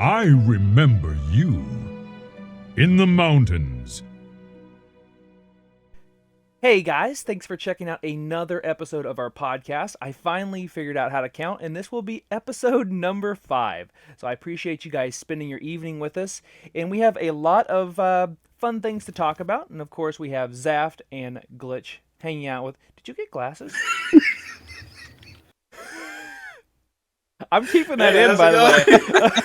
I remember you. In the mountains. Hey guys, thanks for checking out another episode of our podcast. I finally figured out how to count, and this will be episode number 5. So I appreciate you guys spending your evening with us, and we have a lot of fun things to talk about. And of course, we have Zaft and Glitch hanging out with. Did you get glasses? I'm keeping that in, by the way.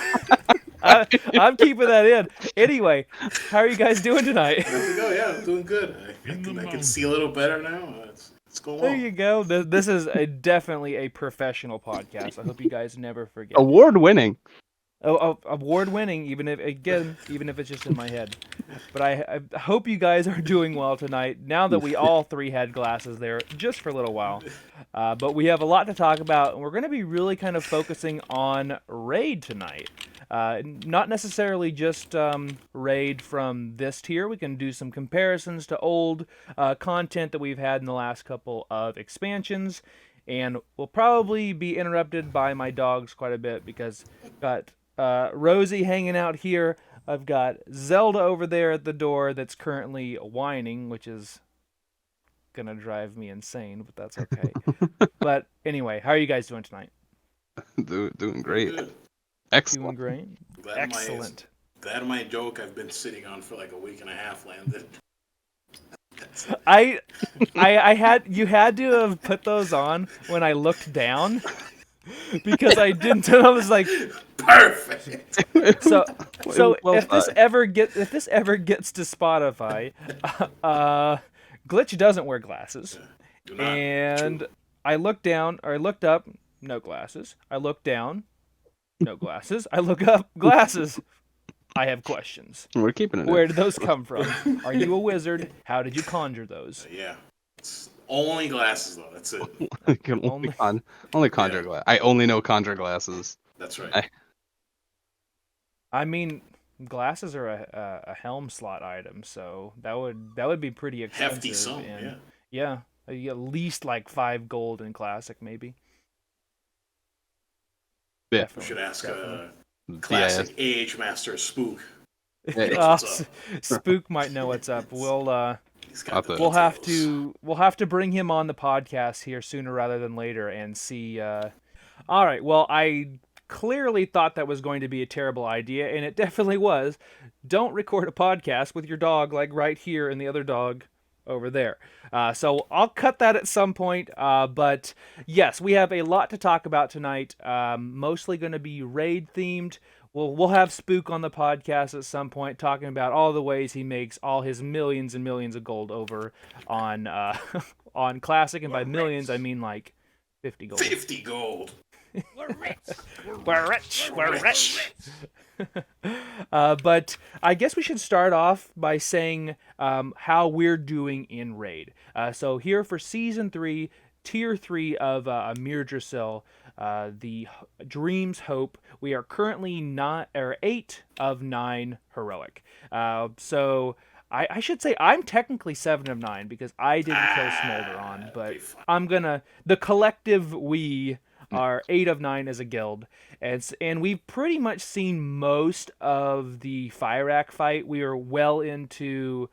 I'm keeping that in. Anyway, how are you guys doing tonight? How's it go? Yeah, I'm doing good. I can see a little better now. It's going well. There you go. This is definitely a professional podcast. I hope you guys never forget. Award-winning. Oh, award-winning, even if it's just in my head. But I hope you guys are doing well tonight. Now that we all three had glasses there, just for a little while. But we have a lot to talk about, and we're going to be really kind of focusing on Raid tonight. Not necessarily just Raid from this tier. We can do some comparisons to old content that we've had in the last couple of expansions. And we'll probably be interrupted by my dogs quite a bit because I've got Rosie hanging out here. I've got Zelda over there at the door that's currently whining, which is going to drive me insane, but that's okay. But anyway, how are you guys doing tonight? Doing great. Good. Excellent. Doing great. Excellent. Glad my joke I've been sitting on for like a week and a half landed. I had you had to have put those on when I looked down because I didn't. I was like, perfect. So Well if this ever gets to Spotify, Glitch doesn't wear glasses, Do not. and I looked down or I looked up, no glasses. I looked down, no glasses. I look up, glasses. I have questions. We're keeping it. Where did those come from? Are you a wizard? How did you conjure those? Yeah. It's only glasses though. That's it. I can only conjure glass. I only know conjure glasses. That's right. I mean, glasses are a helm slot item, so that would be pretty expensive. Hefty sum. And Yeah. yeah, at least like 5 gold in classic, maybe. Yeah. We Definitely, should ask definitely. classic AH Master Spook. Spook might know what's up. He's got the We'll We'll have to bring him on the podcast here sooner rather than later and see. All right. Well, I clearly thought that was going to be a terrible idea, and it definitely was. Don't record a podcast with your dog like right here and the other dog over there. So I'll cut that at some point. But yes, we have a lot to talk about tonight. Mostly going to be raid themed. We'll have Spook on the podcast at some point, talking about all the ways he makes all his millions and millions of gold over on on classic, and by millions I mean like 50 gold. 50 gold. We're rich. We're rich. But I guess we should start off by saying how we're doing in raid. So here for season 3, tier 3 of Amirdrassil, the Dream's Hope, we are currently 8 of 9 heroic. So I should say I'm technically 7 of 9 because I didn't kill Smolderon, but the collective we are 8 of 9 as a guild, and we've pretty much seen most of the Firac fight. We are well into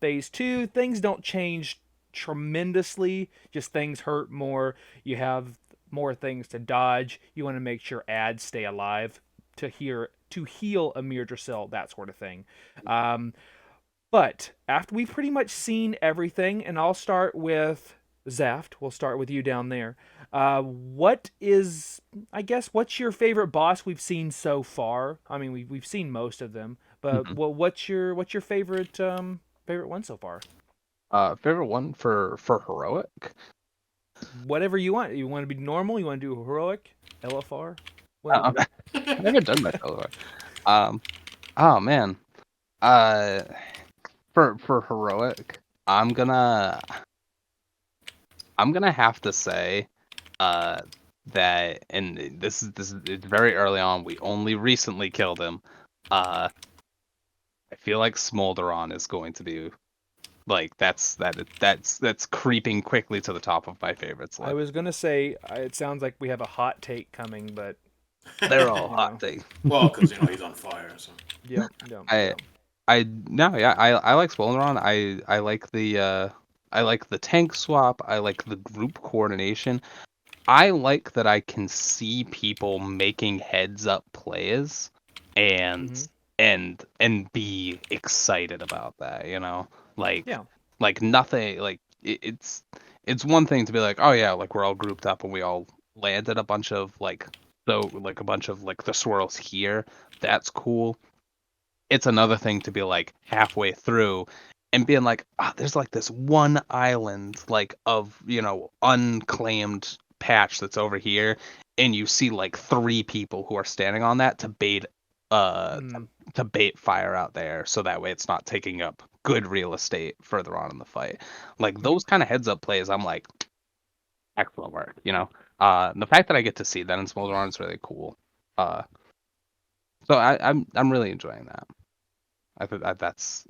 phase 2. Things don't change tremendously, just things hurt more. You have more things to dodge. You want to make sure ads stay alive to heal Amirdrassil, that sort of thing. But after we've pretty much seen everything, and I'll start with Zaft. We'll start with you down there. What's your favorite boss we've seen so far? I mean, we've seen most of them, but what's your favorite one so far? Favorite one for heroic? Whatever you want. You want to be normal? You want to do heroic? LFR? I've never done much heroic. Oh man. For heroic, I'm gonna have to say that, and this is very early on. We only recently killed him. I feel like Smolderon is going to be like that's creeping quickly to the top of my favorites list. I was gonna say it sounds like we have a hot take coming, but They're all You hot know. things. Well, because he's on fire. So Yep. Yep. I Yep. no, yeah, I like Swolleron. I like the tank swap. I like the group coordination. I like that I can see people making heads up plays and Hmm. and be excited about that, Yeah. Like nothing like it's one thing to be like, oh yeah, like we're all grouped up and we all landed a bunch of a bunch of like the swirls here. That's cool. It's another thing to be like halfway through and being like, there's like this one island like of unclaimed patch that's over here, and you see like three people who are standing on that to bait uh Mm. to bait fire out there, so that way it's not taking up good real estate further on in the fight. Like Hmm. those kind of heads up plays, I'm like, excellent work. The fact that I get to see that in Smolderon is really cool. Uh, so I'm really enjoying that. I think that's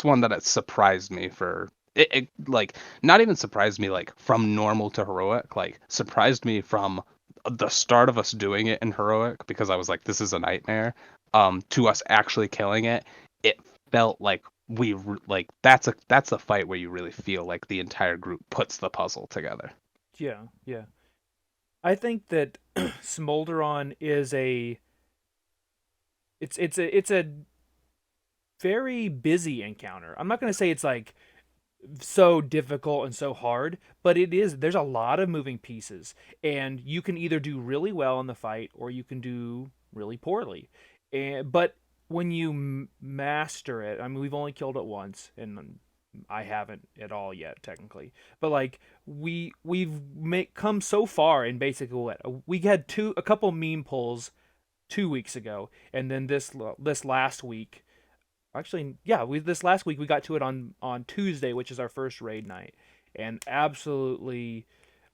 one that it surprised me for it like not even surprised me like from normal to heroic, like surprised me from the start of us doing it in heroic because I was like, this is a nightmare. To us actually killing it, it felt like like that's a fight where you really feel like the entire group puts the puzzle together. Yeah. Yeah. I think that Smolderon is it's a very busy encounter. I'm not going to say it's like so difficult and so hard, but it is. There's a lot of moving pieces, and you can either do really well in the fight or you can do really poorly. But when you master it, I mean, we've only killed it once, and I haven't at all yet, technically. But like we've come so far in basically what we had a couple meme pulls 2 weeks ago, and then this last week. Actually, yeah, this last week we got to it on Tuesday, which is our first raid night, and absolutely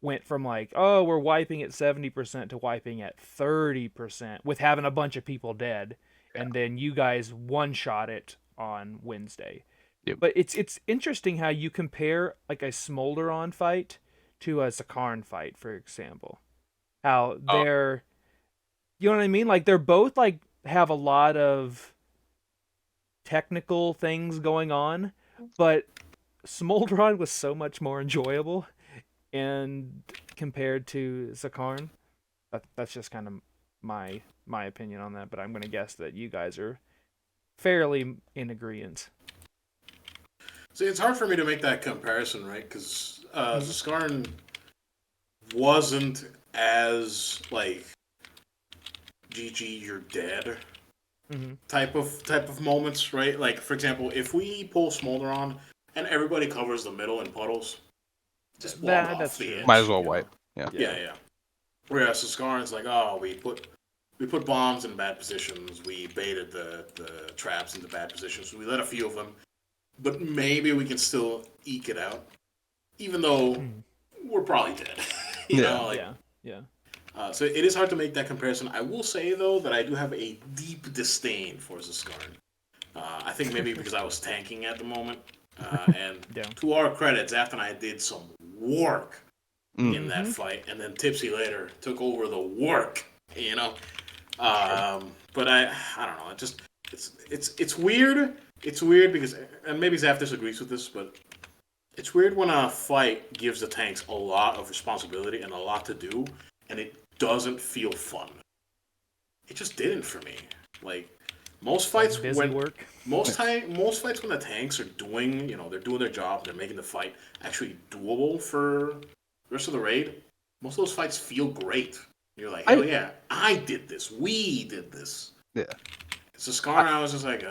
went from like, oh, we're wiping at 70% to wiping at 30% with having a bunch of people dead, and then you guys one shot it on Wednesday. Yep. But it's interesting how you compare like a Smolderon fight to a Zakarn fight, for example. How Oh, they're, you know what I mean? Like they're both like have a lot of technical things going on, but Smolderon was so much more enjoyable, and compared to Zakarn, that's just kind of my opinion on that. But I'm gonna guess that you guys are fairly in agreement. see, it's hard for me to make that comparison, right? Because Mm-hmm. Zaskarn wasn't as like GG, you're dead Mm-hmm. type of moments, right? Like for example, if we pull Smolderon and everybody covers the middle in puddles, just walk off That's the true. might as edge, well you know? wipe. Yeah. Yeah, Yeah. yeah. Whereas Sascarin's like, oh, we put bombs in bad positions, we baited the traps into bad positions, we let a few of them, but maybe we can still eke it out, even though Mm. we're probably dead. Yeah. Like Yeah. Yeah. so it is hard to make that comparison. I will say though that I do have a deep disdain for Zaskarn. I think maybe because I was tanking at the moment, and Yeah. to our credit, Zaft and I did some work Mm. in that Mm-hmm. fight, and then Tipsy later took over the work. You know, but I don't know. It's weird. It's weird because, and maybe Zaft disagrees with this, but it's weird when a fight gives the tanks a lot of responsibility and a lot to do, and it doesn't feel fun. It just didn't for me. Like most fights Like busy when work. most fights when the tanks are doing, they're doing their job, they're making the fight actually doable for the rest of the raid. Most of those fights feel great. You're like, hell I yeah, I did this. We did this. yeah. So Scar, I was just like,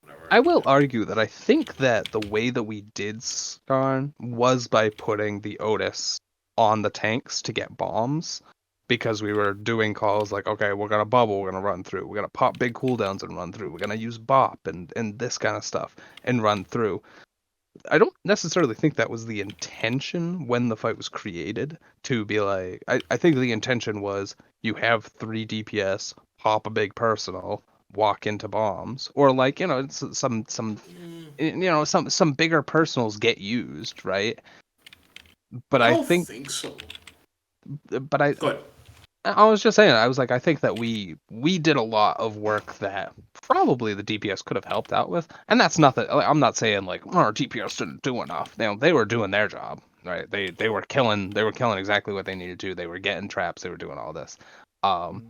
whatever. I will argue that I think that the way that we did Skarn was by putting the Otis on the tanks to get bombs, because we were doing calls like, okay, we're gonna bubble, we're gonna run through, we're gonna pop big cooldowns and run through, we're gonna use bop and this kind of stuff and run through. I don't necessarily think that was the intention when the fight was created to be like, I think the intention was you have 3 DPS, pop a big personal, walk into bombs, or like, some bigger personals get used, right? But I I don't think think so. but I Go ahead. I was just saying, I was like, I think that we did a lot of work that probably the DPS could have helped out with, and that's nothing. I'm not saying like our DPS didn't do enough. They were doing their job, right? They were killing exactly what they needed to. They were getting traps. They were doing all this. Mm-hmm.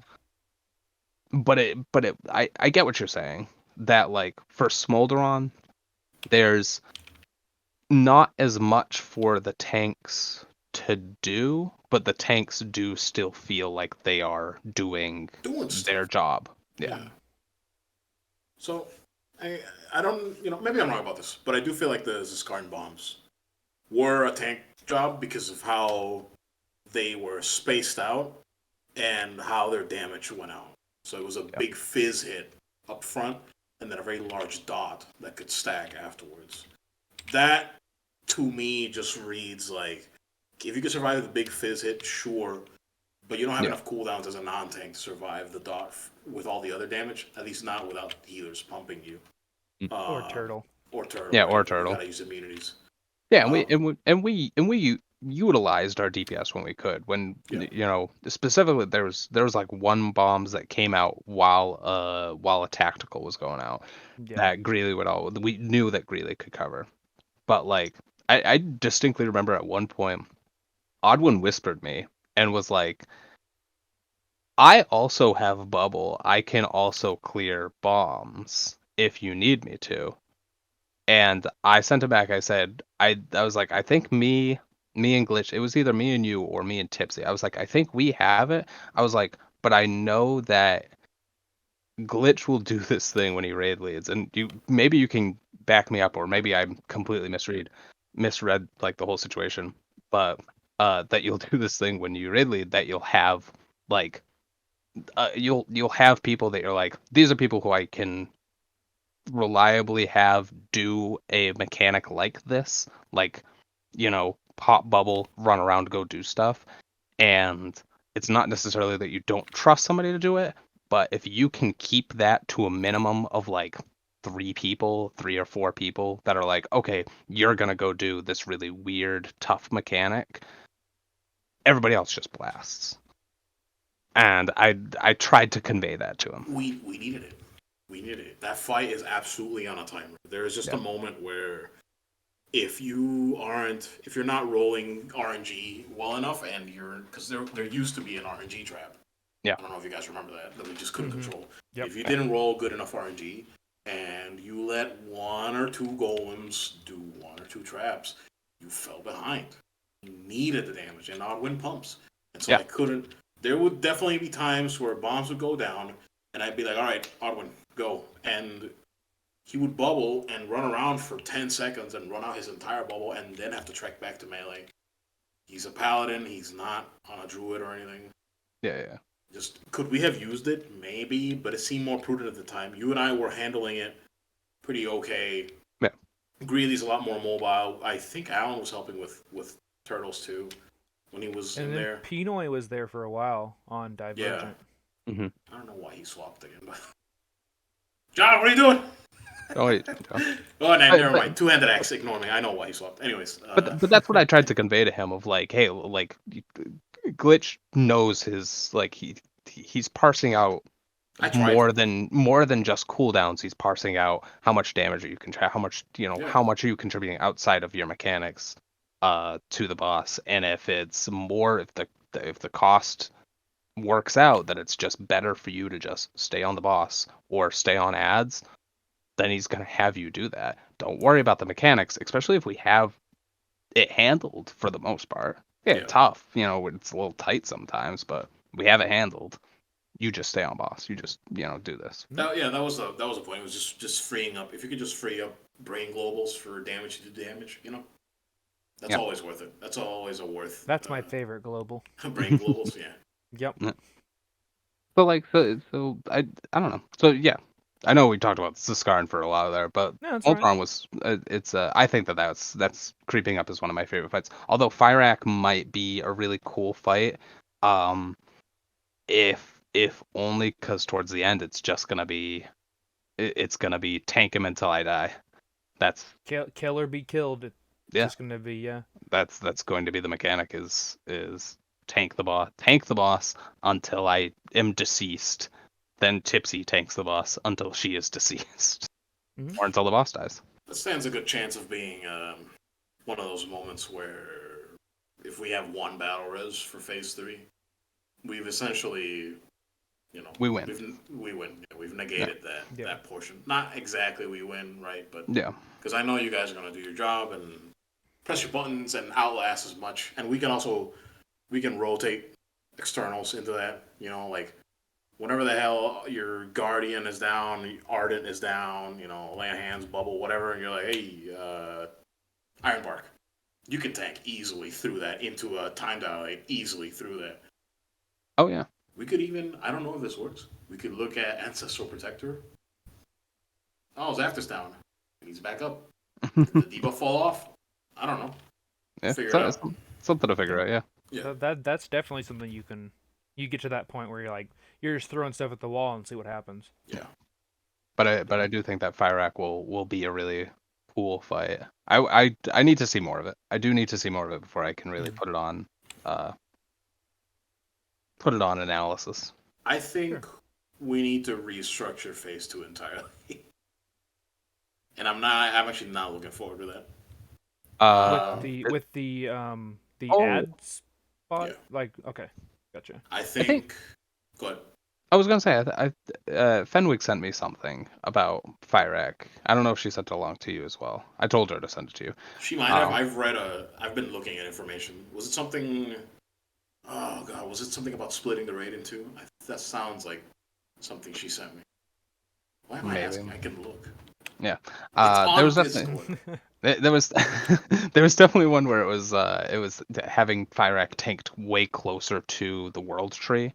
But I get what you're saying. That like for Smolderon, there's not as much for the tanks to do, but the tanks do still feel like they are doing stuff. their job. Yeah. So, I don't, maybe I'm wrong about this, but I do feel like the Zaskarn bombs were a tank job because of how they were spaced out and how their damage went out. So it was a big fizz hit up front and then a very large dot that could stack afterwards. That, to me, just reads like, if you can survive the big fizz hit, sure, but you don't have enough cooldowns as a non-tank to survive the dot with all the other damage, at least not without healers pumping you. Or turtle. Or turtle. Yeah, right? or turtle. You gotta use immunities. Yeah, and we utilized our DPS when we could. When specifically there was like one bombs that came out while a tactical was going out that Greeley we knew that Greeley could cover. But like I distinctly remember at one point Odwin whispered me and was like, I also have bubble. I can also clear bombs if you need me to. And I sent him back. I said, I was like, I think me and Glitch, it was either me and you or me and Tipsy. I was like, I think we have it. I was like, but I know that Glitch will do this thing when he raid leads, and maybe you can back me up, or maybe I'm completely misread like the whole situation. But that you'll do this thing when you raid lead, that you'll have like you'll have people that you're like, these are people who I can reliably have do a mechanic like this, like pop bubble, run around, go do stuff. And it's not necessarily that you don't trust somebody to do it, but if you can keep that to a minimum of like 3 or 4 people that are like, okay, you're gonna go do this really weird tough mechanic, everybody else just blasts. And I tried to convey that to him. We needed it. We needed it. That fight is absolutely on a timer. There is just a moment where if you're not rolling RNG well enough, and because there used to be an RNG trap. Yeah. I don't know if you guys remember that we just couldn't control. Yep. If you didn't roll good enough RNG, and you let 1 or 2 golems do 1 or 2 traps, you fell behind. You needed the damage, and Odwin pumps. And so I couldn't. There would definitely be times where bombs would go down, and I'd be like, all right, Odwin, go. And he would bubble and run around for 10 seconds and run out his entire bubble and then have to trek back to melee. He's a paladin. He's not on a druid or anything. Yeah. Just, could we have used it? Maybe, but it seemed more prudent at the time. You and I were handling it pretty okay. Yeah. Greeley's a lot more mobile. I think Alan was helping with Turtles too when he was in there. Pinoy was there for a while on Divergent. Yeah. Mm-hmm. I don't know why he swapped again, but John, what are you doing? Oh, wait. Oh, never mind. 2-handed axe. Ignore me. I know why he swapped. Anyways. But that's what I tried to convey to him of like, hey, like Glitch knows his like he's parsing out more than just cooldowns. He's parsing out how much damage you can how much how much are you contributing outside of your mechanics to the boss, and if it's more if the cost works out that it's just better for you to just stay on the boss or stay on ads, then he's going to have you do that. Don't worry about the mechanics, especially if we have it handled for the most part. Yeah, tough. It's a little tight sometimes, but we have it handled. You just stay on boss. You just, do this. That was the point. It was just freeing up. If you could just free up brain globals for damage to do damage, that's always worth it. That's always a worth. That's my favorite global. Brain globals, yeah. Yep. Yeah. So I don't know. So yeah, I know we talked about Zaskarn for a while there, but Ultron was I think that's creeping up as one of my favorite fights. Although Fyrakk might be a really cool fight, if only because towards the end it's gonna be tank him until I die. That's kill or be killed. It's just gonna be That's going to be the mechanic is tank the boss until I am deceased. Then Tipsy tanks the boss until she is deceased, Mhm. or until the boss dies. That stands a good chance of being one of those moments where if we have one battle res for phase 3, we've essentially, We win. We win. Yeah, we've negated that portion. Not exactly we win, right? But Yeah. because I know you guys are gonna do your job and press your buttons and outlast as much, and we can rotate externals into that. Like whenever the hell your Guardian is down, Ardent is down, Lay of Hands, Bubble, whatever, and you're like, hey, Iron Bark, you can tank easily through that into a time dilate, easily through that. Oh yeah. We could even, I don't know if this works, we could look at Ancestral Protector. Oh, Zafter's down. He's back up. Did the debuff fall off? I don't know. Yeah, Figure it out. something to figure out. Yeah. Yeah. So that's definitely something you get to that point where you're just throwing stuff at the wall and see what happens. Yeah. But I do think that Fire Rack will be a really cool fight. I need to see more of it. I do need to see more of it before I can really put it on analysis. I think we need to restructure phase 2 entirely. And I'm actually not looking forward to that. With the Oh. ad spot, Yeah. Okay, gotcha. I think go ahead. I was gonna say, Fenwick sent me something about Fire Rack. I don't know if she sent it along to you as well. I told her to send it to you. She might have. I've been looking at information. Was it something? Oh god, was it something about splitting the raid in two? That sounds like something she sent me. Why am I asking? I can look. Yeah. It's There was on definitely Discord. there was there was definitely one where it was having Fire Rack tanked way closer to the World Tree,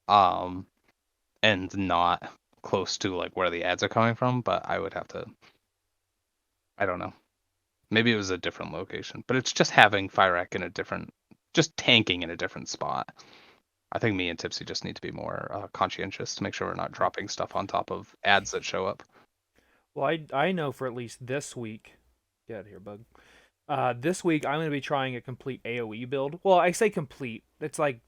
and not close to like where the ads are coming from. But I would have to. I don't know. Maybe it was a different location, but it's just having Fire Rack just tanking in a different spot. I think me and Tipsy just need to be more conscientious to make sure we're not dropping stuff on top of ads that show up. Well, I know for at least this week. Get out of here, bug. This week I'm going to be trying a complete AOE build. Well, I say complete. It's like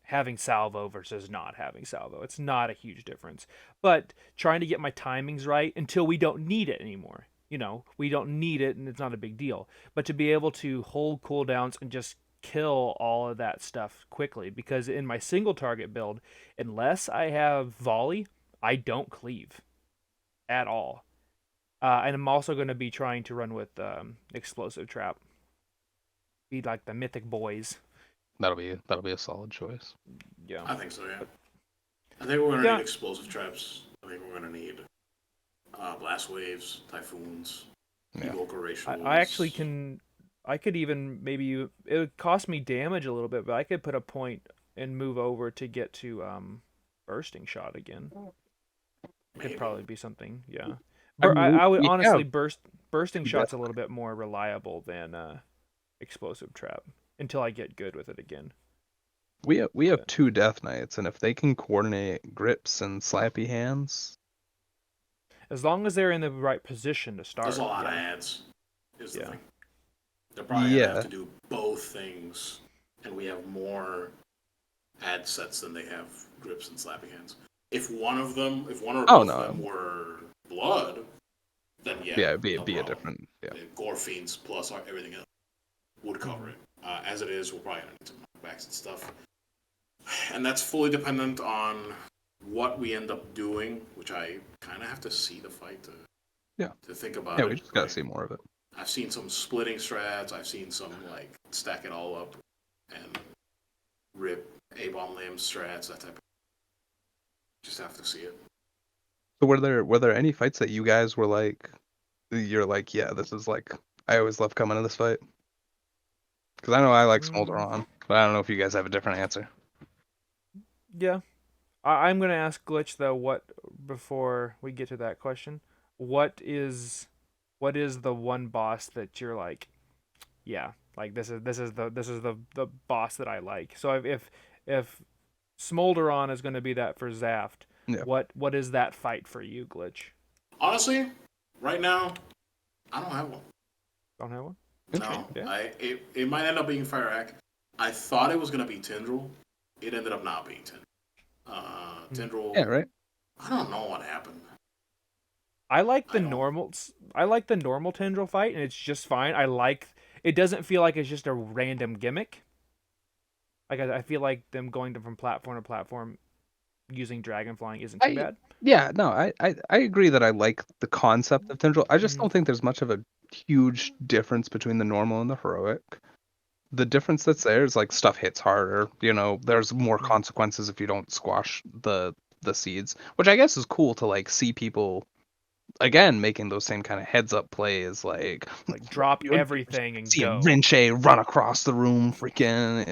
having salvo versus not having salvo. It's not a huge difference. But trying to get my timings right until we don't need it anymore. We don't need it and it's not a big deal. But to be able to hold cooldowns and just kill all of that stuff quickly, because in my single target build, unless I have volley, I don't cleave at all. And I'm also going to be trying to run with explosive trap. Be like the mythic boys. That'll be a solid choice. Yeah. I think so. Yeah. I think we're gonna need explosive traps. I think we're gonna need blast waves, typhoons, evoker ratios. I actually can. I could even maybe it would cost me damage a little bit, but I could put a point and move over to get to bursting shot again. Could probably be something. Yeah. I would honestly bursting shot's a little bit more reliable than explosive trap until I get good with it again. We have two Death Knights, and if they can coordinate grips and slappy hands, as long as they're in the right position to start. There's a lot of ads. Is the thing. They're probably gonna have to do both things, and we have more ad sets than they have grips and slappy hands. If one or both of them were blood, then it'd be a different. Yeah. Gore Fiends plus everything else would cover it. As it is, we're probably gonna need some knockbacks and stuff, and that's fully dependent on what we end up doing, which I kind of have to see the fight to think about. Yeah, we just gotta see more of it. I've seen some splitting strats. I've seen some like stack it all up and rip A-bomb limbs strats, that type of. Just have to see it. So were there any fights that you guys were like, you're like, yeah, this is like, I always love coming to this fight? Because I know I like Smolder on, but I don't know if you guys have a different answer. Yeah. I'm going to ask Glitch, though, before we get to that question, what is the one boss that you're like, yeah, like this is the boss that I like. So if Smolderon is going to be that for Zaft, what is that fight for you, Glitch? Honestly, right now, I don't have one. Don't have one? No, it might end up being Fire Rack. I thought it was gonna be Tendril. It ended up not being Tendril. Tendril. Yeah, right. I don't know what happened. I like the I don't. normal. I like the normal tendril fight, and it's just fine. I like. It doesn't feel like it's just a random gimmick. Like I feel like them going from platform to platform using dragon flying isn't too bad. Yeah, no, I agree that I like the concept of Tendril. I just Mhm. don't think there's much of a huge difference between the normal and the heroic. The difference that's there is like stuff hits harder. There's more consequences if you don't squash the seeds, which I guess is cool to like see people again making those same kind of heads up plays, like Like drop you everything and see a go. Rinche run across the room, freaking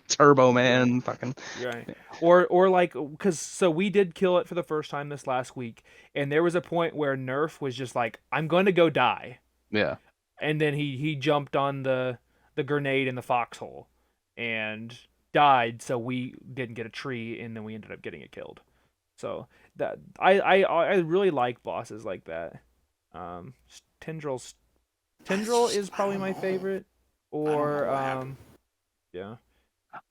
Turbo Man, Right. fucking Right. Or like because so we did kill it for the first time this last week, and there was a point where Nerf was just like, I'm going to go die, yeah. and then he jumped on the grenade in the foxhole, and died. So we didn't get a tree, and then we ended up getting it killed. So that I really like bosses like that. Um, Tendrils Tendril is I probably don't my know. favorite, I don't know or what happened. yeah,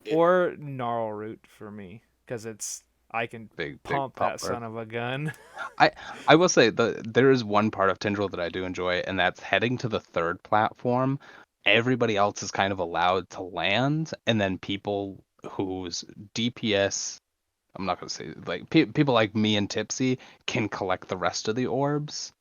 It. or Gnarl Root for me because it's I can Big pump that popper. son of a gun. I I will say there is one part of Tindril that I do enjoy, and that's heading to the third platform. Everybody else is kind of allowed to land, and then people whose DPS, I'm not gonna say like people like me and Tipsy can collect the rest of the orbs,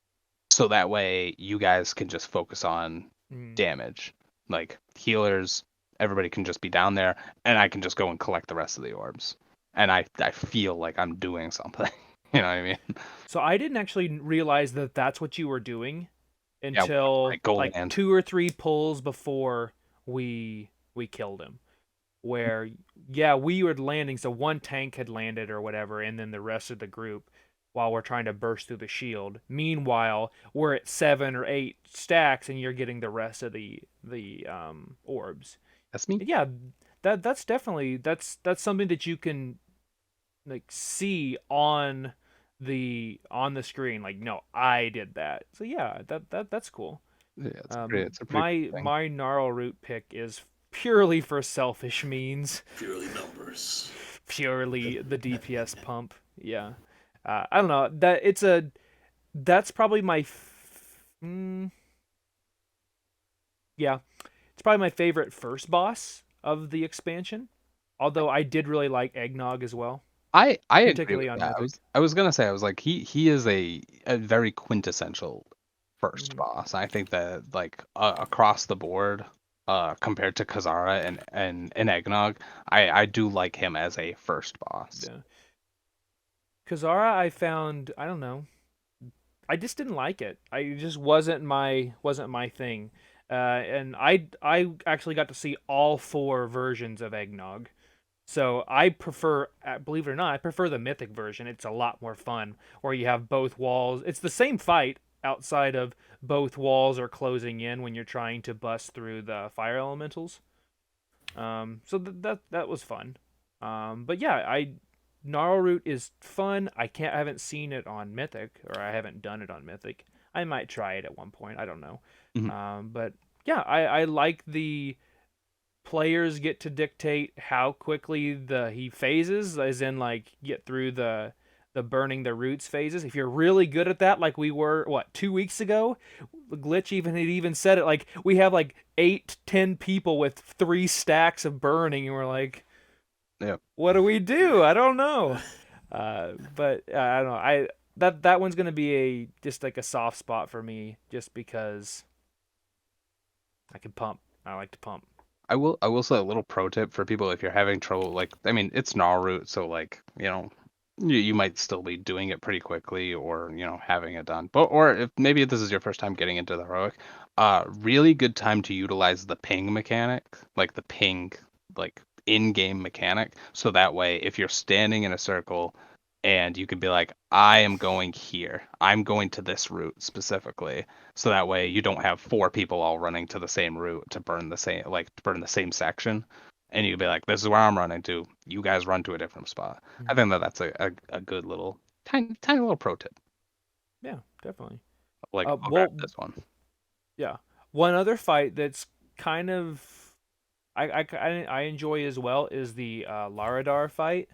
so that way you guys can just focus on Mm. damage. Like healers, everybody can just be down there, and I can just go and collect the rest of the orbs, and I feel like I'm doing something. You know what I mean? So I didn't actually realize that that's what you were doing Yeah, until like go like land. 2 or 3 pulls before we killed him. Where yeah, we were landing, so one tank had landed or whatever, and then the rest of the group while we're trying to burst through the shield. Meanwhile, we're at 7 or 8 stacks, and you're getting the rest of the orbs. That's me. Yeah, that's definitely that's something that you can like see on the screen. Like, no, I did that. So yeah, that's cool. Yeah, it's a pretty My cool thing. my gnarl root pick is purely for selfish means, Purely numbers. purely the DPS pump. Yeah, I don't know that's probably yeah, it's probably my favorite first boss of the expansion. Although I did really like Eggnog as well, I agree particularly with on that. I Mythic. was I was gonna say I was like he is a very quintessential first Mhm. boss. I think that like across the board, compared to Kazara and Eggnog, I do like him as a first boss. Yeah. Kazara, I found I don't know. I just didn't like it. I just wasn't my thing. And I actually got to see all 4 versions of Eggnog. So I prefer, believe it or not, I prefer the mythic version. It's a lot more fun, where you have both walls. It's the same fight outside of both walls are closing in when you're trying to bust through the fire elementals. So that was fun. But yeah, Gnarlroot is fun. I haven't seen it on Mythic, or I haven't done it on Mythic. I might try it at one point. I don't know. Mhm. But yeah, I like the players get to dictate how quickly he phases, as in like get through the burning the roots phases. If you're really good at that, like we were 2 weeks ago, Glitch even said it, like we have like 8-10 people with 3 stacks of burning, and we're like, Yeah. what do we do? I don't know. But I don't know. That one's gonna be just like a soft spot for me, just because I can pump. I like to pump. I will say a little pro tip for people if you're having trouble, like I mean it's Gnarroot, so like you might still be doing it pretty quickly, or having it done, but or if maybe this is your first time getting into the heroic, really good time to utilize the ping mechanic, like the ping, like in-game mechanic, so that way if you're standing in a circle and you can be like, I am going here, I'm going to this route specifically, so that way you don't have 4 people all running to the same route to burn the same section, and you can be like, this is where I'm running to, you guys run to a different spot. I think that's a good little tiny little pro tip. Yeah, definitely. Like, I'll grab Well, this one. yeah. One other fight that's kind of I enjoy as well is the Laradar fight.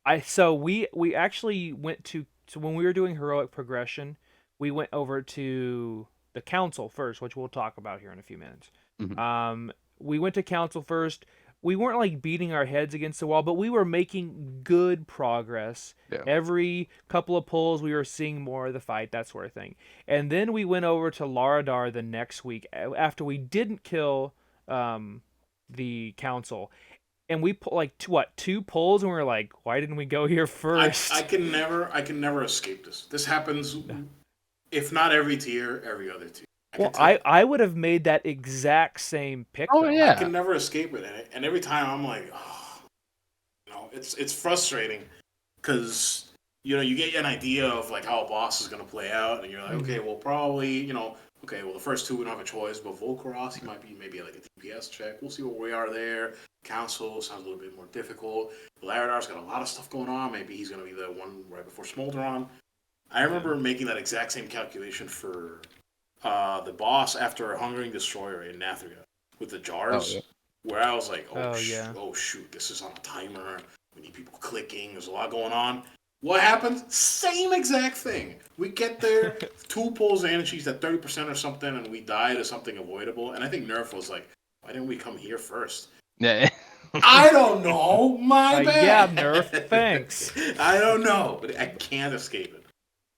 We actually went to, so when we were doing heroic progression, we went over to the council first, which we'll talk about here in a few minutes. Mhm. We went to council first. We weren't like beating our heads against the wall, but we were making good progress. Yeah. Every couple of pulls, we were seeing more of the fight, that sort of thing. And then we went over to Laradar the next week after we didn't kill the council, and we put like two pulls, and we were like, why didn't we go here first? I can never escape this. This happens, if not every tier, every other tier. Well, I would have made that exact same pick. Oh, though. yeah. I can never escape it, and every time I'm like, oh, it's frustrating because you get an idea of like how a boss is gonna play out, and you're like, okay, well probably okay, well the first two we don't have a choice, but Volcaros he might be maybe like a DPS check. We'll see where we are there. Council sounds a little bit more difficult. Laradar's got a lot of stuff going on. Maybe he's gonna be the one right before Smolderon. I remember making that exact same calculation for the boss after Hungering Destroyer in Nathria with the jars, where I was like, oh shoot, this is on a timer. We need people clicking. There's a lot going on. What happened? Same exact thing. We get there, 2 pulls in, and she's at 30% or something, and we die to something avoidable. And I think Nerf was like, why didn't we come here first? Yeah. I don't know. My bad. Yeah, Nerf, thanks. I don't know, but I can't escape it.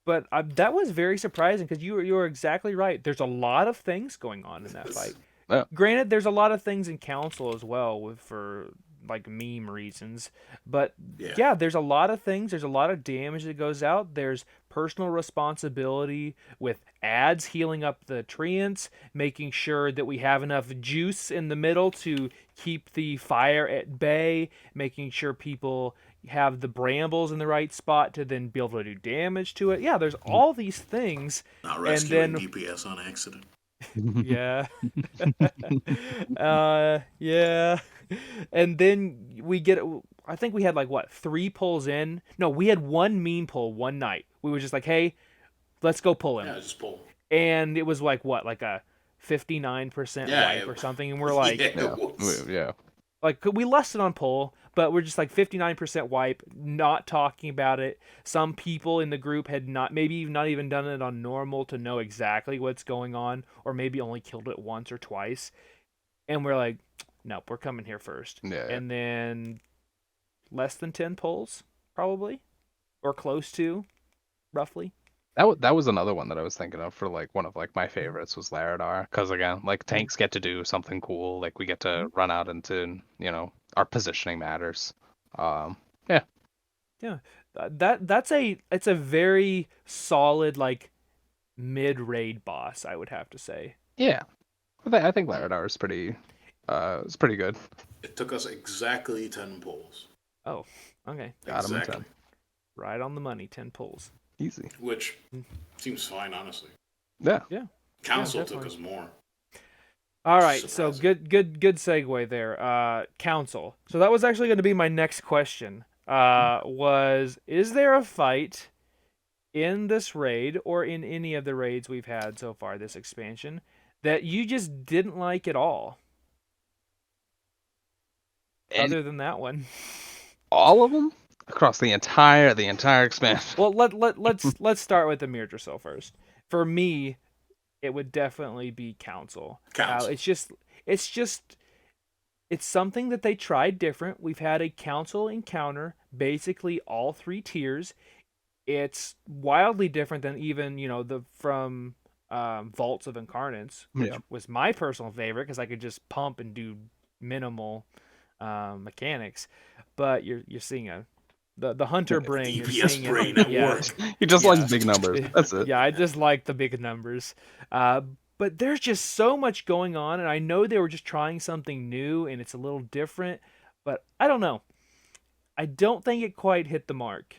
But that was very surprising because you were exactly right. There's a lot of things going on in that fight. Yeah. Granted, there's a lot of things in council as well for like meme reasons, but yeah, there's a lot of things. There's a lot of damage that goes out. There's personal responsibility with ads healing up the treants, making sure that we have enough juice in the middle to keep the fire at bay, making sure people have the brambles in the right spot to then be able to do damage to it. Yeah, there's all these things. Not rescuing DPS on accident. Yeah. Yeah. And then we get, I think we had like 3 pulls in. No, we had one mean pull one night. We were just like, hey, let's go pull him. Yeah, just pull. And it was like like a 59% wipe or something. And we're like, Yeah. Like, we lusted on pull, but we're just like 59% wipe, not talking about it. Some people in the group had maybe not even done it on normal to know exactly what's going on, or maybe only killed it once or twice. And we're like, nope, we're coming here first. Yeah. And then less than 10 pulls, probably, or close to, roughly. That was another one that I was thinking of for like one of like my favorites was Laradar, because again, like tanks get to do something cool, like we get to run out into our positioning matters. Yeah. It's a very solid like mid raid boss, I would have to say. Yeah, I think Laradar is pretty good. It took us exactly 10 pulls. Oh, okay. Got him in 10. Right on the money, 10 pulls. Easy. Which seems fine, honestly. Yeah. Council took us more. All right, so good segue there. Council. So that was actually going to be my next question. Is there a fight in this raid or in any of the raids we've had so far this expansion that you just didn't like at all? Other than that one. All of them? Across the entire expansion. Well, let's start with Amirdrassil first. For me, it would definitely be Council. It's something that they tried different. We've had a Council encounter, basically all 3 tiers. It's wildly different than even from Vaults of Incarnates, which was my personal favorite because I could just pump and do minimal mechanics. But you're seeing the hunter brain. DPS brain at work. You just like big numbers. That's it. Yeah, I just like the big numbers. But there's just so much going on, and I know they were just trying something new, and it's a little different. But I don't know. I don't think it quite hit the mark.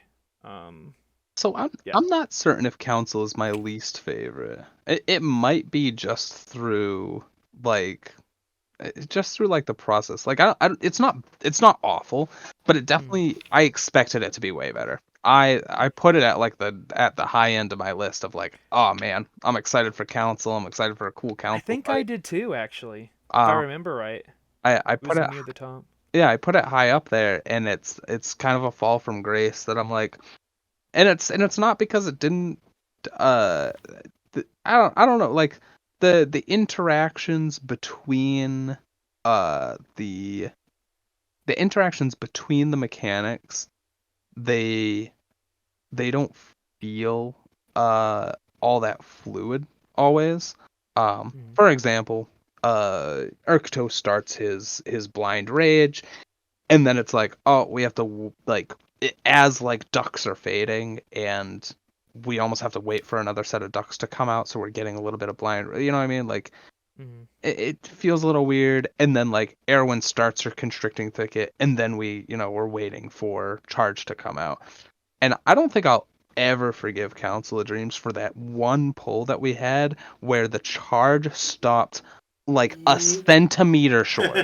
So I'm not certain if Council is my least favorite. It might be just through the process. Like it's not awful, but it definitely I expected it to be way better. I put it at the high end of my list of like, oh man, I'm excited for Council. I'm excited for a cool Council. I think fight. I did too, actually. If I remember right. I It put was it near the top. yeah, I put it high up there, and it's kind of a fall from grace that I'm like, and it's not because it didn't I don't know, like the interactions between the interactions between the mechanics, they don't feel all that fluid always. Mhm. For example, Urkto starts his blind rage, and then it's like, oh, we have to like as like ducks are fading, and we almost have to wait for another set of ducks to come out, so we're getting a little bit of blind. You know what I mean? Like Mhm. it feels a little weird, and then like Erwin starts her constricting thicket, and then we're waiting for charge to come out. And I don't think I'll ever forgive Council of Dreams for that one pull that we had where the charge stopped like a centimeter short.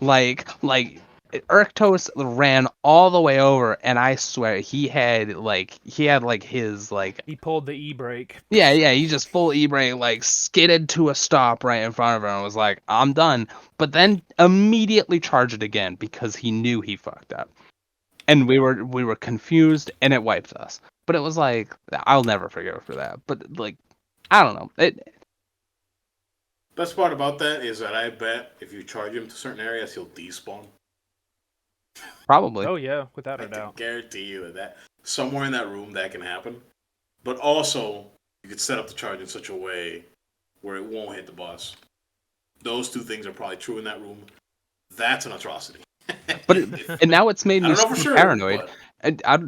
Like Urktos ran all the way over, and I swear he had his like He pulled the e-brake. yeah, he just full e-brake like skidded to a stop right in front of her and was like, I'm done. But then immediately charged again because he knew he fucked up. And we were confused, and it wiped us. But it was like, I'll never forgive her for that. But like, I don't know. Best part about that is that I bet if you charge him to certain areas, he'll despawn. Probably. Oh yeah, without I a can doubt. guarantee you that somewhere in that room that can happen. But also, you could set up the charge in such a way where it won't hit the boss. Those two things are probably true in that room. That's an atrocity. But and now it's made I me don't know for super sure, paranoid. but And I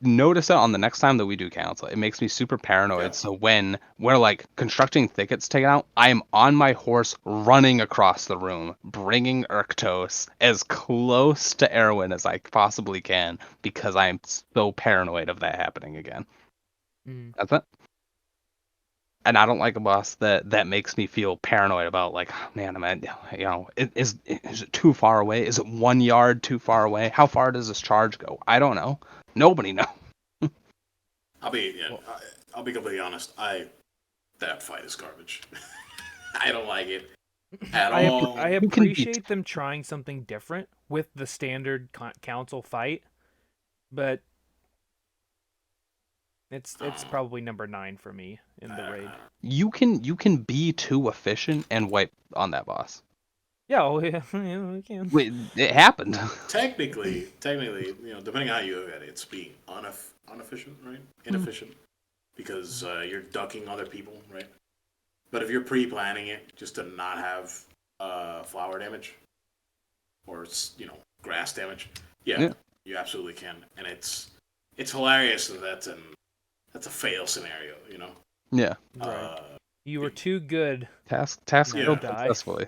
notice it on the next time that we do council. It makes me super paranoid. yeah. So when we're like constructing thickets taken out, I am on my horse running across the room, bringing Urktos as close to Erwin as I possibly can because I am so paranoid of that happening again. Mhm. That's it. And I don't like a boss that makes me feel paranoid about like, oh, man, is it too far away? Is it 1 yard too far away? How far does this charge go? I don't know. Nobody knows. Well, I'll be completely honest. That fight is garbage. I don't like it at I all. You can beat. appreciate them trying something different with the standard council fight, but it's Uh, probably number 9 for me in the raid. You can be too efficient and wipe on that boss. Yeah, oh yeah, yeah, we can. Wait, it happened. technically, depending on how you look at it, it's being inefficient, right? Inefficient because you're ducking other people, right? But if you're pre-planning it just to not have flower damage or grass damage, yeah, Yeah. you absolutely can, and it's hilarious that that's a fail scenario, Yeah. Right. Uh, You were too good. Task Now Yeah. failed die. successfully.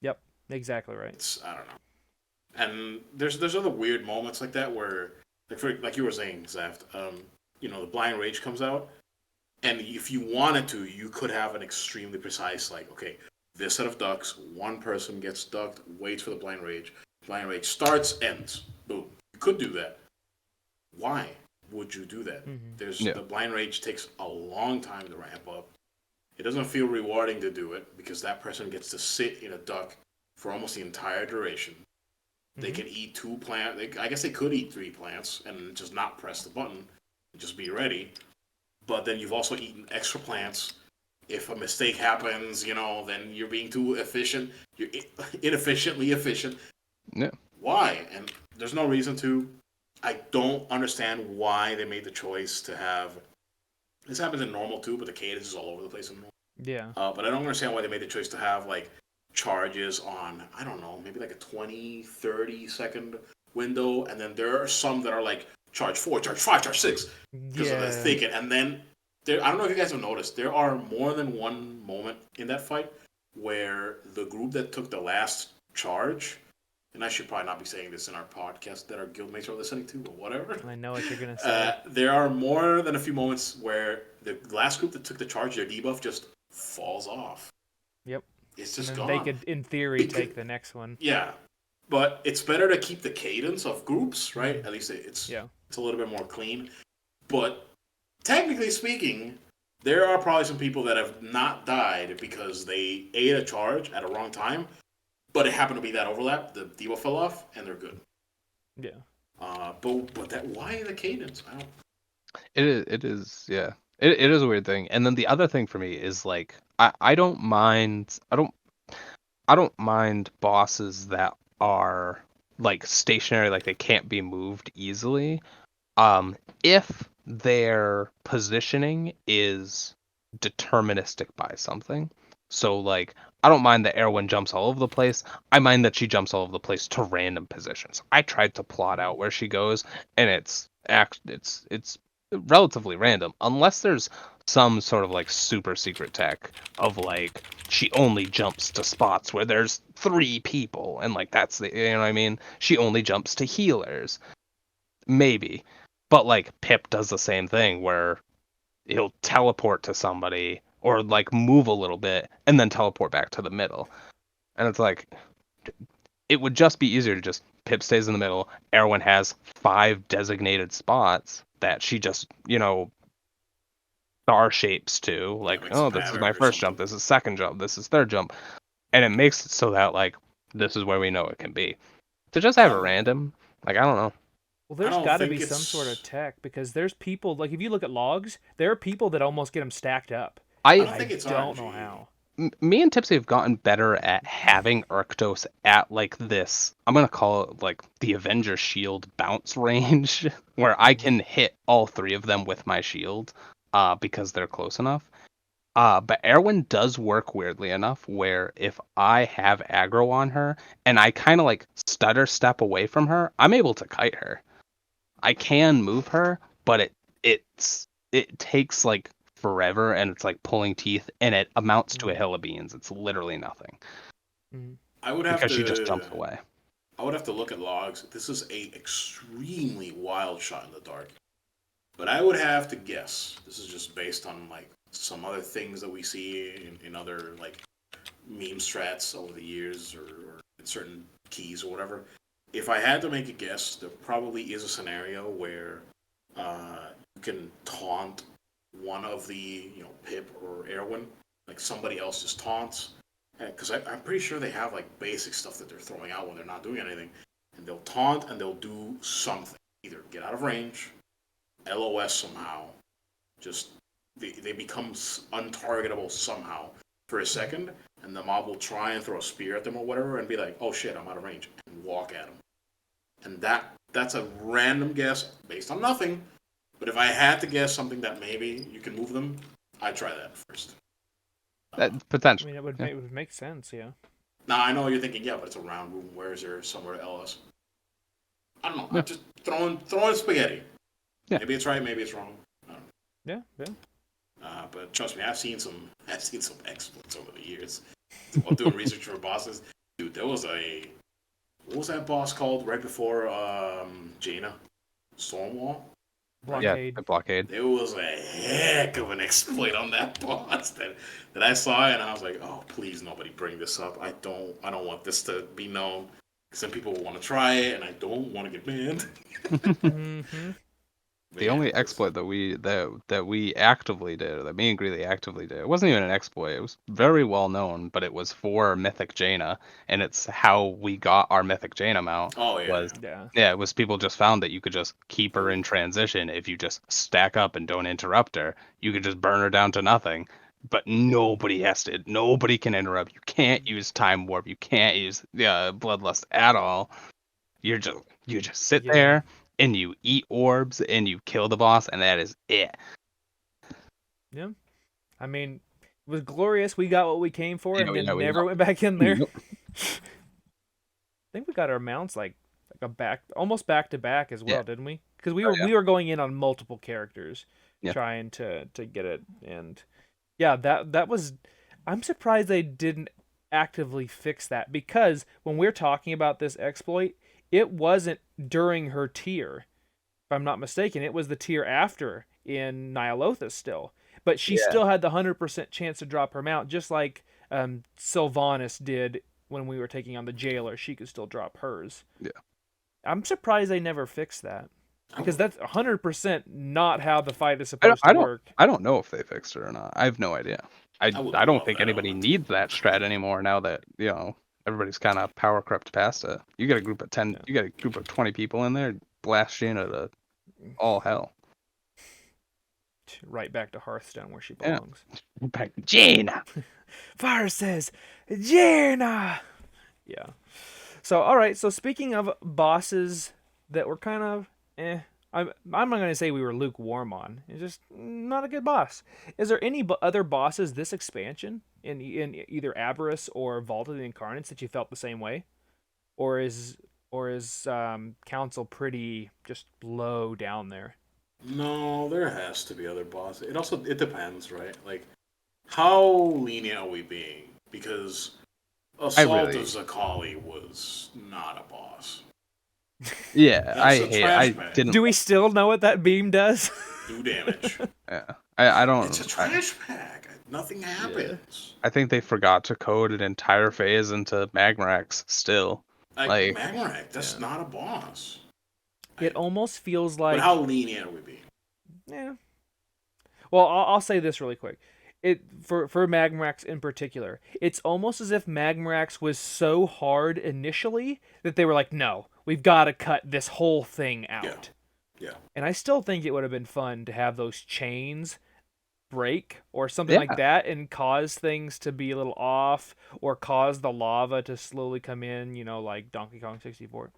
Yep, exactly right. it's I don't know. And there's other weird moments like that where, like you were saying, Zaft, the blind rage comes out, and if you wanted to, you could have an extremely precise, like, okay, this set of ducks, one person gets ducked, waits for the blind rage starts, ends, boom. You could do that. Why would you do that? Yeah. The blind rage takes a long time to ramp up. It doesn't feel rewarding to do it because that person gets to sit in a duck for almost the entire duration. They can eat 2 plants. I guess they could eat 3 plants and just not press the button and just be ready. But then you've also eaten extra plants. If a mistake happens, then you're being too efficient. You're inefficiently efficient. Yeah. Why? And there's no reason to. I don't understand why they made the choice to have. This happens in normal too, but the cadence is all over the place in normal. Yeah. But I don't understand why they made the choice to have like charges on, I don't know, maybe like a 20, 30-second window, and then there are some that are like charge 4, charge 5, charge 6 because of the Yeah. thicket. And then I don't know if you guys have noticed, there are more than one moment in that fight where the group that took the last charge, and I should probably not be saying this in our podcast that our guildmates are listening to, but whatever. I know what you're gonna say. There are more than a few moments where the last group that took the charge, their debuff just falls off. Yep. It's And just then gone. they could, in theory, take the next one. Yeah, but it's better to keep the cadence of groups, right? At least it's Yeah. a little bit more clean. But technically speaking, there are probably some people that have not died because they ate a charge at a wrong time, but it happened to be that overlap. The debuff fell off, and they're good. Yeah. But that why the cadence? I don't. It is yeah. It is a weird thing. And then the other thing for me is like I don't mind I don't mind bosses that are like stationary, like they can't be moved easily. If their positioning is deterministic by something. So like I don't mind that Erwin jumps all over the place. I mind that she jumps all over the place to random positions. I tried to plot out where she goes, and it's relatively random unless there's some sort of like super secret tech of like she only jumps to spots where there's 3 people and like that's the you know what I mean? She only jumps to healers. Maybe. But like Pip does the same thing where he'll teleport to somebody or like move a little bit and then teleport back to the middle. And it's like it would just be easier to just Pip stays in the middle. Erwin has 5 designated spots that she just, star shapes to. Like, Makes oh, a this is pattern my or first something. jump, this is second jump, this is third jump. And it makes it so that like this is where we know it can be. To just have it random, like I don't know. Well, I there's don't got to think be some sort of it's. tech because there's people like if you look at logs, there are people that almost get them stacked up. I I don't think it's Don't RNG. know how. Me and Tipsy have gotten better at having Arctos at like this. I'm gonna call it like the Avenger Shield bounce range, where I can hit all 3 of them with my shield, because they're close enough. But Erwin does work weirdly enough, where if I have aggro on her and I kind of like stutter step away from her, I'm able to kite her. I can move her, but it takes like forever and it's like pulling teeth and it amounts to a hill of beans. It's literally nothing Mm-hmm. I would have because she just to. jumps away. I would have to look at logs. This is a extremely wild shot in the dark. But I would have to guess. This is just based on like some other things that we see in other like meme strats over the years or in certain keys or whatever. If I had to make a guess, there probably is a scenario where you can taunt one of the Pip or Erwin, like somebody else just taunts, because I'm pretty sure they have like basic stuff that they're throwing out when they're not doing anything, and they'll taunt and they'll do something, either get out of range, LOS somehow, just they become untargetable somehow for a second, and the mob will try and throw a spear at them or whatever, and be like, "Oh shit, I'm out of range," and walk at them. And that's a random guess based on nothing. But if I had to guess something that maybe you can move them, I'd try that first. That I potential. mean, Yeah. it would make sense, yeah. Now I know you're thinking, yeah, but it's a round room. Where is there somewhere else? I don't know. Yeah. I'm just throwing spaghetti. Yeah. Maybe it's right, maybe it's wrong. I don't know. Yeah. But trust me, I've seen some exploits over the years while doing research for bosses. Dude, there was what was that boss called right before Jaina? Stormwall? Blockade. Yeah, blockade. There was a heck of an exploit on that boss that I saw, and I was like, oh, please nobody bring this up. I don't want this to be known. Some people will want to try it, and I don't want to get banned. Mm-hmm. The only exploit that we actively did, or that me and Greeley actively did, it wasn't even an exploit. It was very well known, but it was for Mythic Jaina, and it's how we got our Mythic Jaina mount. Oh yeah. Was Yeah. yeah, it was people just found that you could just keep her in transition if you just stack up and don't interrupt her. You could just burn her down to nothing. But nobody can interrupt. You can't use time warp. You can't use bloodlust at all. You just sit Yeah. there and you eat orbs and you kill the boss, and that is it. Yeah. I mean, it was glorious. We got what we came for, and then we never went back in there. Yep. I think we got our mounts like almost back to back as well, Yeah. didn't we? Because we were going in on multiple characters, Yeah. trying to get it, and yeah, that was. I'm surprised they didn't actively fix that because when we're talking about this exploit, it wasn't during her tier. If I'm not mistaken, it was the tier after in Nyalothus still. But she still had the 100% chance to drop her mount, just like Sylvanas did when we were taking on the jailer. She could still drop hers. Yeah. I'm surprised they never fixed that. Because that's 100% not how the fight is supposed to work. I don't know if they fixed it or not. I have no idea. I would don't love think that anybody element. needs that strat anymore now that everybody's kind of power crept past it. You get a group of 10, you get a group of 20 people in there, blast Jaina to all hell. Right back to Hearthstone where she Yeah. belongs. Back to Jaina. Fire says, Jaina! Yeah. So, all right. So, speaking of bosses that were kind of, I'm not going to say we were lukewarm on. It's just not a good boss. Is there any other bosses this expansion in either Avarice or Vault of the Incarnates that you felt the same way, or is Council pretty just low down there? No, there has to be other bosses. It depends, right? Like, how lenient are we being? Because Assault of Zakali was not a boss. Yeah, That's a trash bag. didn't. Do we still know what that beam does? Do damage. Yeah, I don't. It's a trash bag. Nothing happens. I think they forgot to code an entire phase into Magmarax still. Like Magmarax, that's not a boss. It almost feels like. But how lenient are we being? Yeah. Well, I'll say this really quick. For Magmarax in particular, it's almost as if Magmarax was so hard initially that they were like, no, we've got to cut this whole thing out. Yeah. And I still think it would have been fun to have those chains break or something like that and cause things to be a little off or cause the lava to slowly come in, like Donkey Kong 64.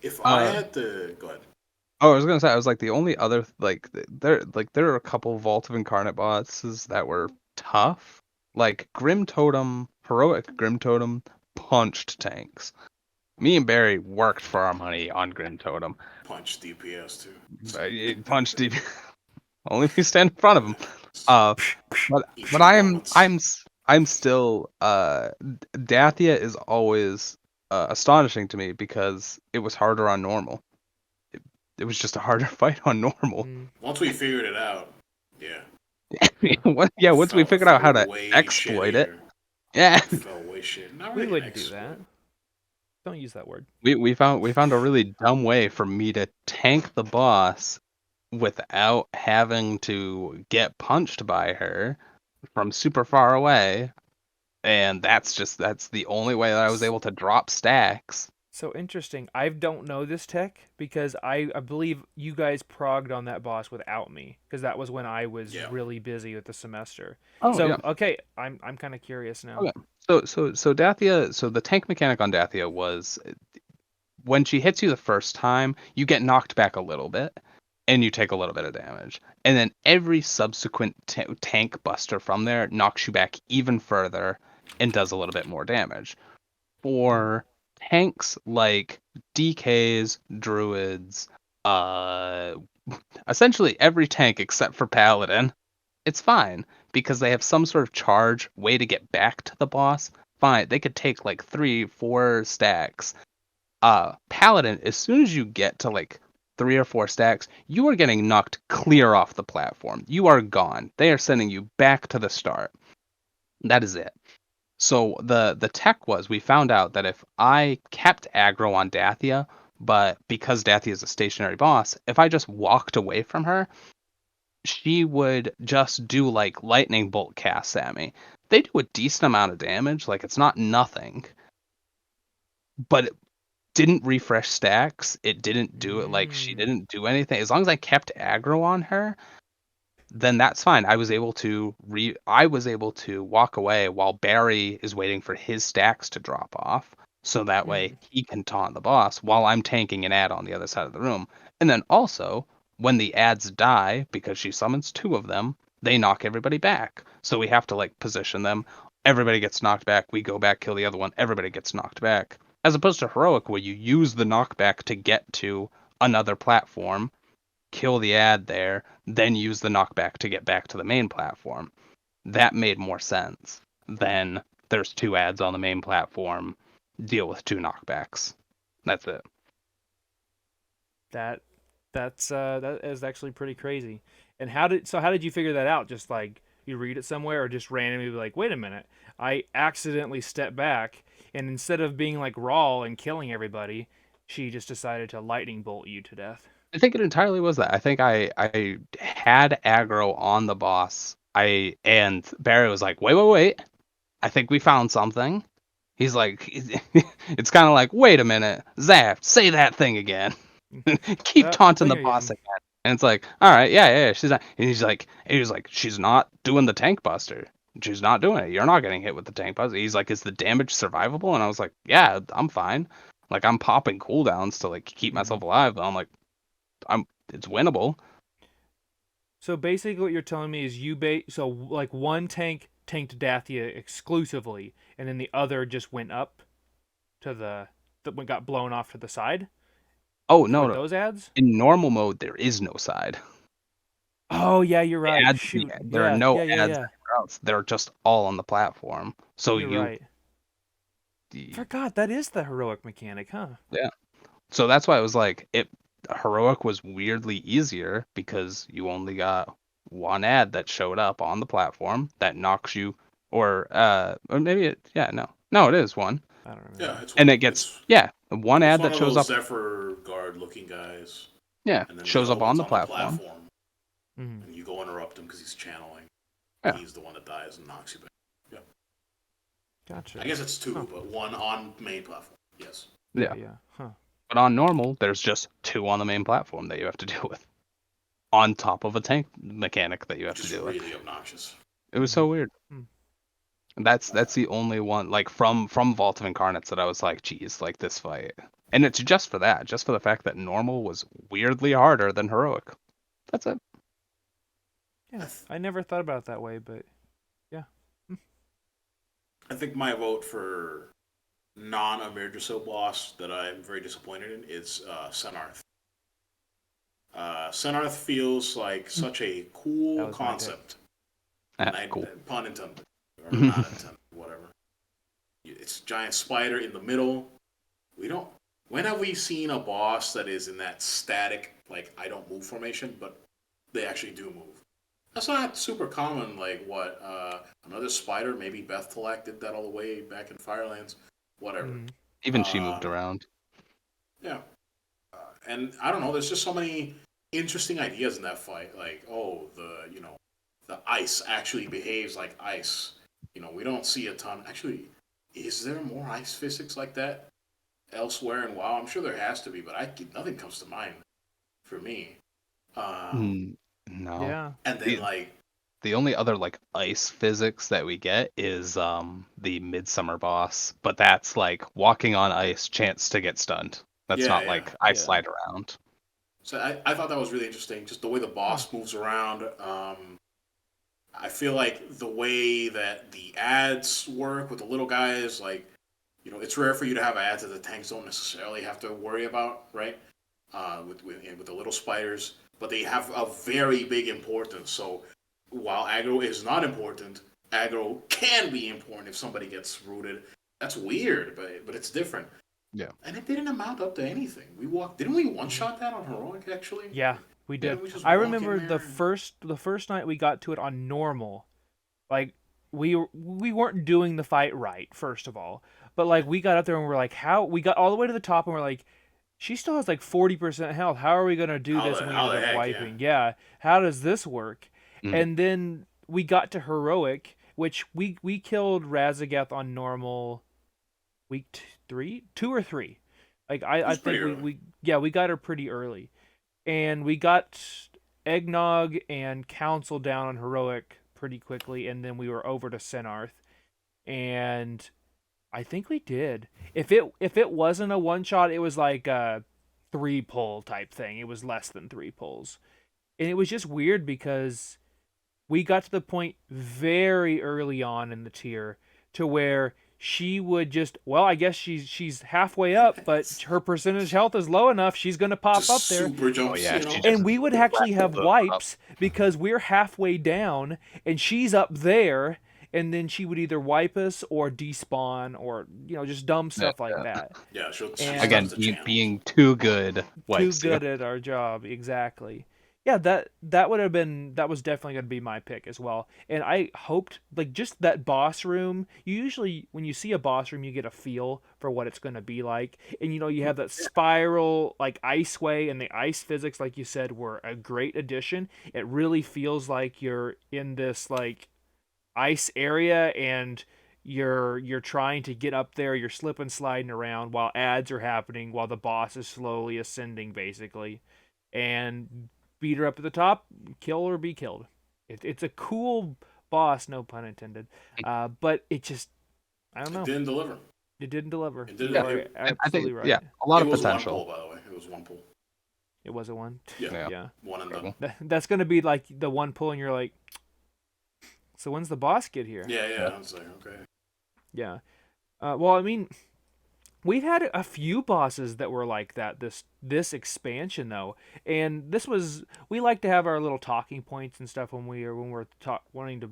If I had to... Go ahead. Oh, I was gonna say, I was like, the only other there are a couple Vault of Incarnate bosses that were tough, like Grim Totem, Heroic Grim Totem punched tanks. Me and Barry worked for our money on Grim Totem. Punch DPS too. Punched DPS. Only if you stand in front of him. But I'm still Dathia is always astonishing to me because it was harder on normal. It was just a harder fight on normal. Once we figured it out, once we figured out how to exploit it. Yeah. We wouldn't do that. Don't use that word. We found a really dumb way for me to tank the boss without having to get punched by her from super far away. And that's the only way that I was able to drop stacks. So interesting. I don't know this tech because I believe you guys progged on that boss without me because that was when I was really busy with the semester. Okay, I'm kind of curious now. Okay. So Dathia, so the tank mechanic on Dathia was when she hits you the first time, you get knocked back a little bit and you take a little bit of damage. And then every subsequent tank buster from there knocks you back even further and does a little bit more damage. For tanks like DKs, druids, essentially every tank except for Paladin, it's fine because they have some sort of charge way to get back to the boss. Fine, they could take like 3-4 stacks. Paladin, as soon as you get to like 3 or 4 stacks, you are getting knocked clear off the platform. You are gone. They are sending you back to the start. That is it. So the tech was, we found out that if I kept aggro on Dathia, but because Dathia is a stationary boss, if I just walked away from her, she would just do like lightning bolt casts at me. They do a decent amount of damage, like it's not nothing, but it didn't refresh stacks. It didn't do it, like she didn't do anything. As long as I kept aggro on her, then that's fine. I was able to walk away while Barry is waiting for his stacks to drop off, so that way he can taunt the boss while I'm tanking an ad on the other side of the room. And then also, when the ads die, because she summons 2 of them, they knock everybody back. So we have to like position them. Everybody gets knocked back. We go back, kill the other one. Everybody gets knocked back. As opposed to Heroic, where you use the knockback to get to another platform, kill the ad there, then use the knockback to get back to the main platform. That made more sense than there's 2 ads on the main platform, deal with 2 knockbacks. That's it. That is actually pretty crazy. And how did you figure that out? Just like you read it somewhere, or just randomly be like, wait a minute, I accidentally stepped back, and instead of being like raw and killing everybody, she just decided to lightning bolt you to death? I think it entirely was that. I think I had aggro on the boss. And Barry was like, wait. I think we found something. He's like, it's kind of like, wait a minute, Zap, say that thing again. Keep taunting the here boss again. again. And it's like, all right, yeah, she's not. And he's like, she's not doing the tank buster. She's not doing it. You're not getting hit with the tank buster. He's like, is the damage survivable? And I was like, yeah, I'm fine. Like, I'm popping cooldowns to like keep myself alive. I'm like, it's winnable. So basically, what you're telling me is so like one tank tanked Dathia exclusively, and then the other just went up to that one got blown off to the side. Oh no, With no. those ads. In normal mode, there is no side. Oh yeah, you're right. Ads, Shoot. there are Yeah, no yeah, yeah, ads yeah. anywhere else. They're just all on the platform. So You're right. Forgot that is the heroic mechanic, huh? Yeah. So that's why it was like heroic was weirdly easier because you only got one ad that showed up on the platform that knocks you, or maybe no, it is one. I don't remember. Yeah, it's And one. it gets one It's ad one that of shows those up. Zephyr guard looking guys. Yeah, And then shows the up other on one's the platform. Mhm. And you go interrupt him because he's channeling. Yeah. He's the one that dies and knocks you back. Yeah. Gotcha. I guess it's two, but one on main platform. Yes. Yeah. Yeah. Huh. But on normal, there's just two on the main platform that you have to deal with, on top of a tank mechanic that you have Which to is deal with. really obnoxious. It was so weird. Hmm. That's the only one, like, from Vault of Incarnates that I was like, geez, like, this fight. And it's just for the fact that normal was weirdly harder than heroic. That's it. Yeah. I never thought about it that way, but yeah. I think my vote for non-Amirdrassil boss that I'm very disappointed in is Senarth. Senarth feels like such a cool That was my pick. concept. Cool. Pun intended. Or not intended, whatever. It's a giant spider in the middle. When have we seen a boss that is in that static, like, I don't move formation, but they actually do move? That's not super common, like, what, another spider, maybe Bethtelak did that all the way back in Firelands, whatever. Mhm. Even she moved around. Yeah. And I don't know, there's just so many interesting ideas in that fight. Like, the ice actually behaves like ice. We don't see a ton. Actually, is there more ice physics like that elsewhere in WoW? I'm sure there has to be, but nothing comes to mind for me. No. Yeah. And then, the only other, like, ice physics that we get is the Midsummer boss, but that's like walking on ice, chance to get stunned. That's not like I slide around. So I thought that was really interesting, just the way the boss moves around. I feel like the way that the ads work with the little guys, like, it's rare for you to have ads that the tanks don't necessarily have to worry about, right? With the little spiders, but they have a very big importance. So while aggro is not important, aggro can be important if somebody gets rooted. That's weird, but it's different. Yeah. And it didn't amount up to anything. Didn't we one shot that on heroic actually? Yeah, we did. Didn't we just I walk in remember there the and- first night we got to it on normal. Like we weren't doing the fight right, first of all. But like we got up there and we're like, how we got all the way to the top and we're like, she still has like 40% health. How are we gonna do this? And we ended up wiping. Yeah. How does this work? And then we got to heroic, which we killed Razagath on normal week 2 or 3. Like I think we got her pretty early. And we got Eggnog and Council down on heroic pretty quickly, and then we were over to Senarth. And I think we did. If it wasn't a one shot, it was like a 3 pull type thing. It was less than 3 pulls. And it was just weird because we got to the point very early on in the tier to where she would just, well, I guess she's halfway up, but her percentage health is low enough, she's going to pop just up there. Super jumps, Oh, yeah, And we would actually have wipes because we're halfway down and she's up there, and then she would either wipe us or despawn or just dumb stuff like that. Yeah, she Again, starts the channel. being too good wipes Too good at our job, exactly. Yeah, that was definitely going to be my pick as well. And I hoped, like, just that boss room, you usually when you see a boss room you get a feel for what it's going to be like. And you have that spiral like ice way, and the ice physics, like you said, were a great addition. It really feels like you're in this like ice area, and you're trying to get up there, you're slipping sliding around while ads are happening, while the boss is slowly ascending basically, and beat her up at the top, kill or be killed. It's a cool boss, no pun intended, but it just, I don't know, It didn't deliver. it didn't deliver. It didn't You deliver. are I think absolutely right. a lot It of was potential. one pull, by the way. It was one pull. It was a one. Yeah. Yeah. One and done. That's gonna be like the one pull, and you're like, so when's the boss get here? Yeah. I was like, okay. Yeah. Well, I mean, we've had a few bosses that were like that this expansion though, and we like to have our little talking points and stuff when we're wanting to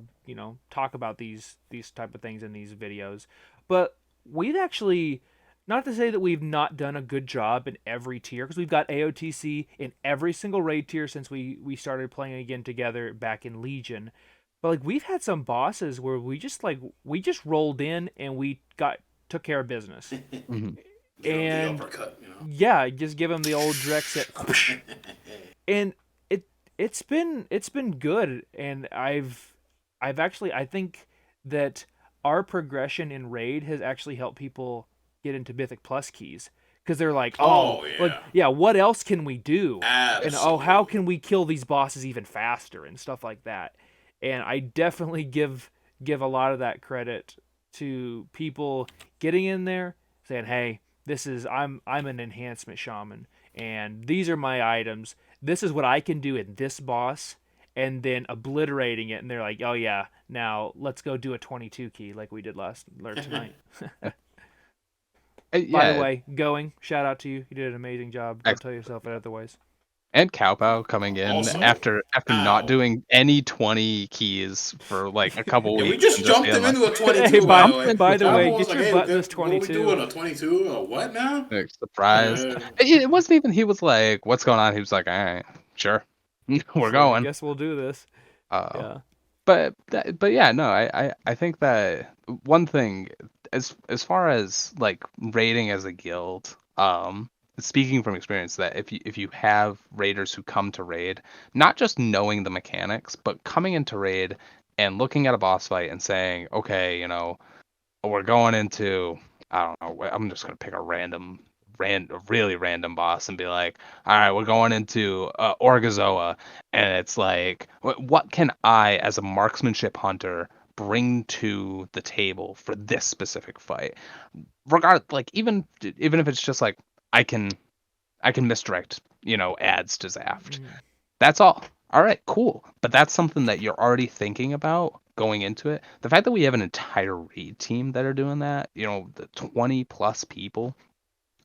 talk about these type of things in these videos, but we've actually. Not to say that we've not done a good job in every tier, because we've got AOTC in every single raid tier since we started playing again together back in Legion. But like we've had some bosses where we just rolled in and we took care of business. Mhm. The uppercut, Yeah, just give them the old Drex hit. And it's been good, and I've actually, I think that our progression in raid has actually helped people get into Mythic Plus keys, because they're like, what else can we do? Absolutely. And how can we kill these bosses even faster and stuff like that. And I definitely give a lot of that credit to people getting in there saying, hey, I'm an enhancement shaman, and these are my items. This is what I can do in this boss, and then obliterating it, and they're like, oh yeah, now let's go do a 22 key like we did tonight. By the way, shout out to you. You did an amazing job. Don't tell yourself it otherwise. And Cowpow coming in Also, after not doing any 20 keys for like a couple weeks. We just jumped him into a 22. Hey, by the way, by the way, was get like, your butt in this 22. What are we doing? A 22? What now? Surprise! It wasn't even. He was like, "What's going on?" He was like, "All right, sure, we're going." I guess we'll do this. Yeah. But yeah, no, I think that one thing, as far as like raiding as a guild, speaking from experience, that if you have raiders who come to raid, not just knowing the mechanics, but coming into raid and looking at a boss fight and saying, okay, we're going into, I don't know, I'm just gonna pick a really random boss and be like, all right, we're going into Orgazoa, and it's like, what can I, as a marksmanship hunter, bring to the table for this specific fight? Like even if it's just like I can misdirect, ads to Zaft. That's all. All right, cool. But that's something that you're already thinking about going into it. The fact that we have an entire raid team that are doing that, the 20 plus people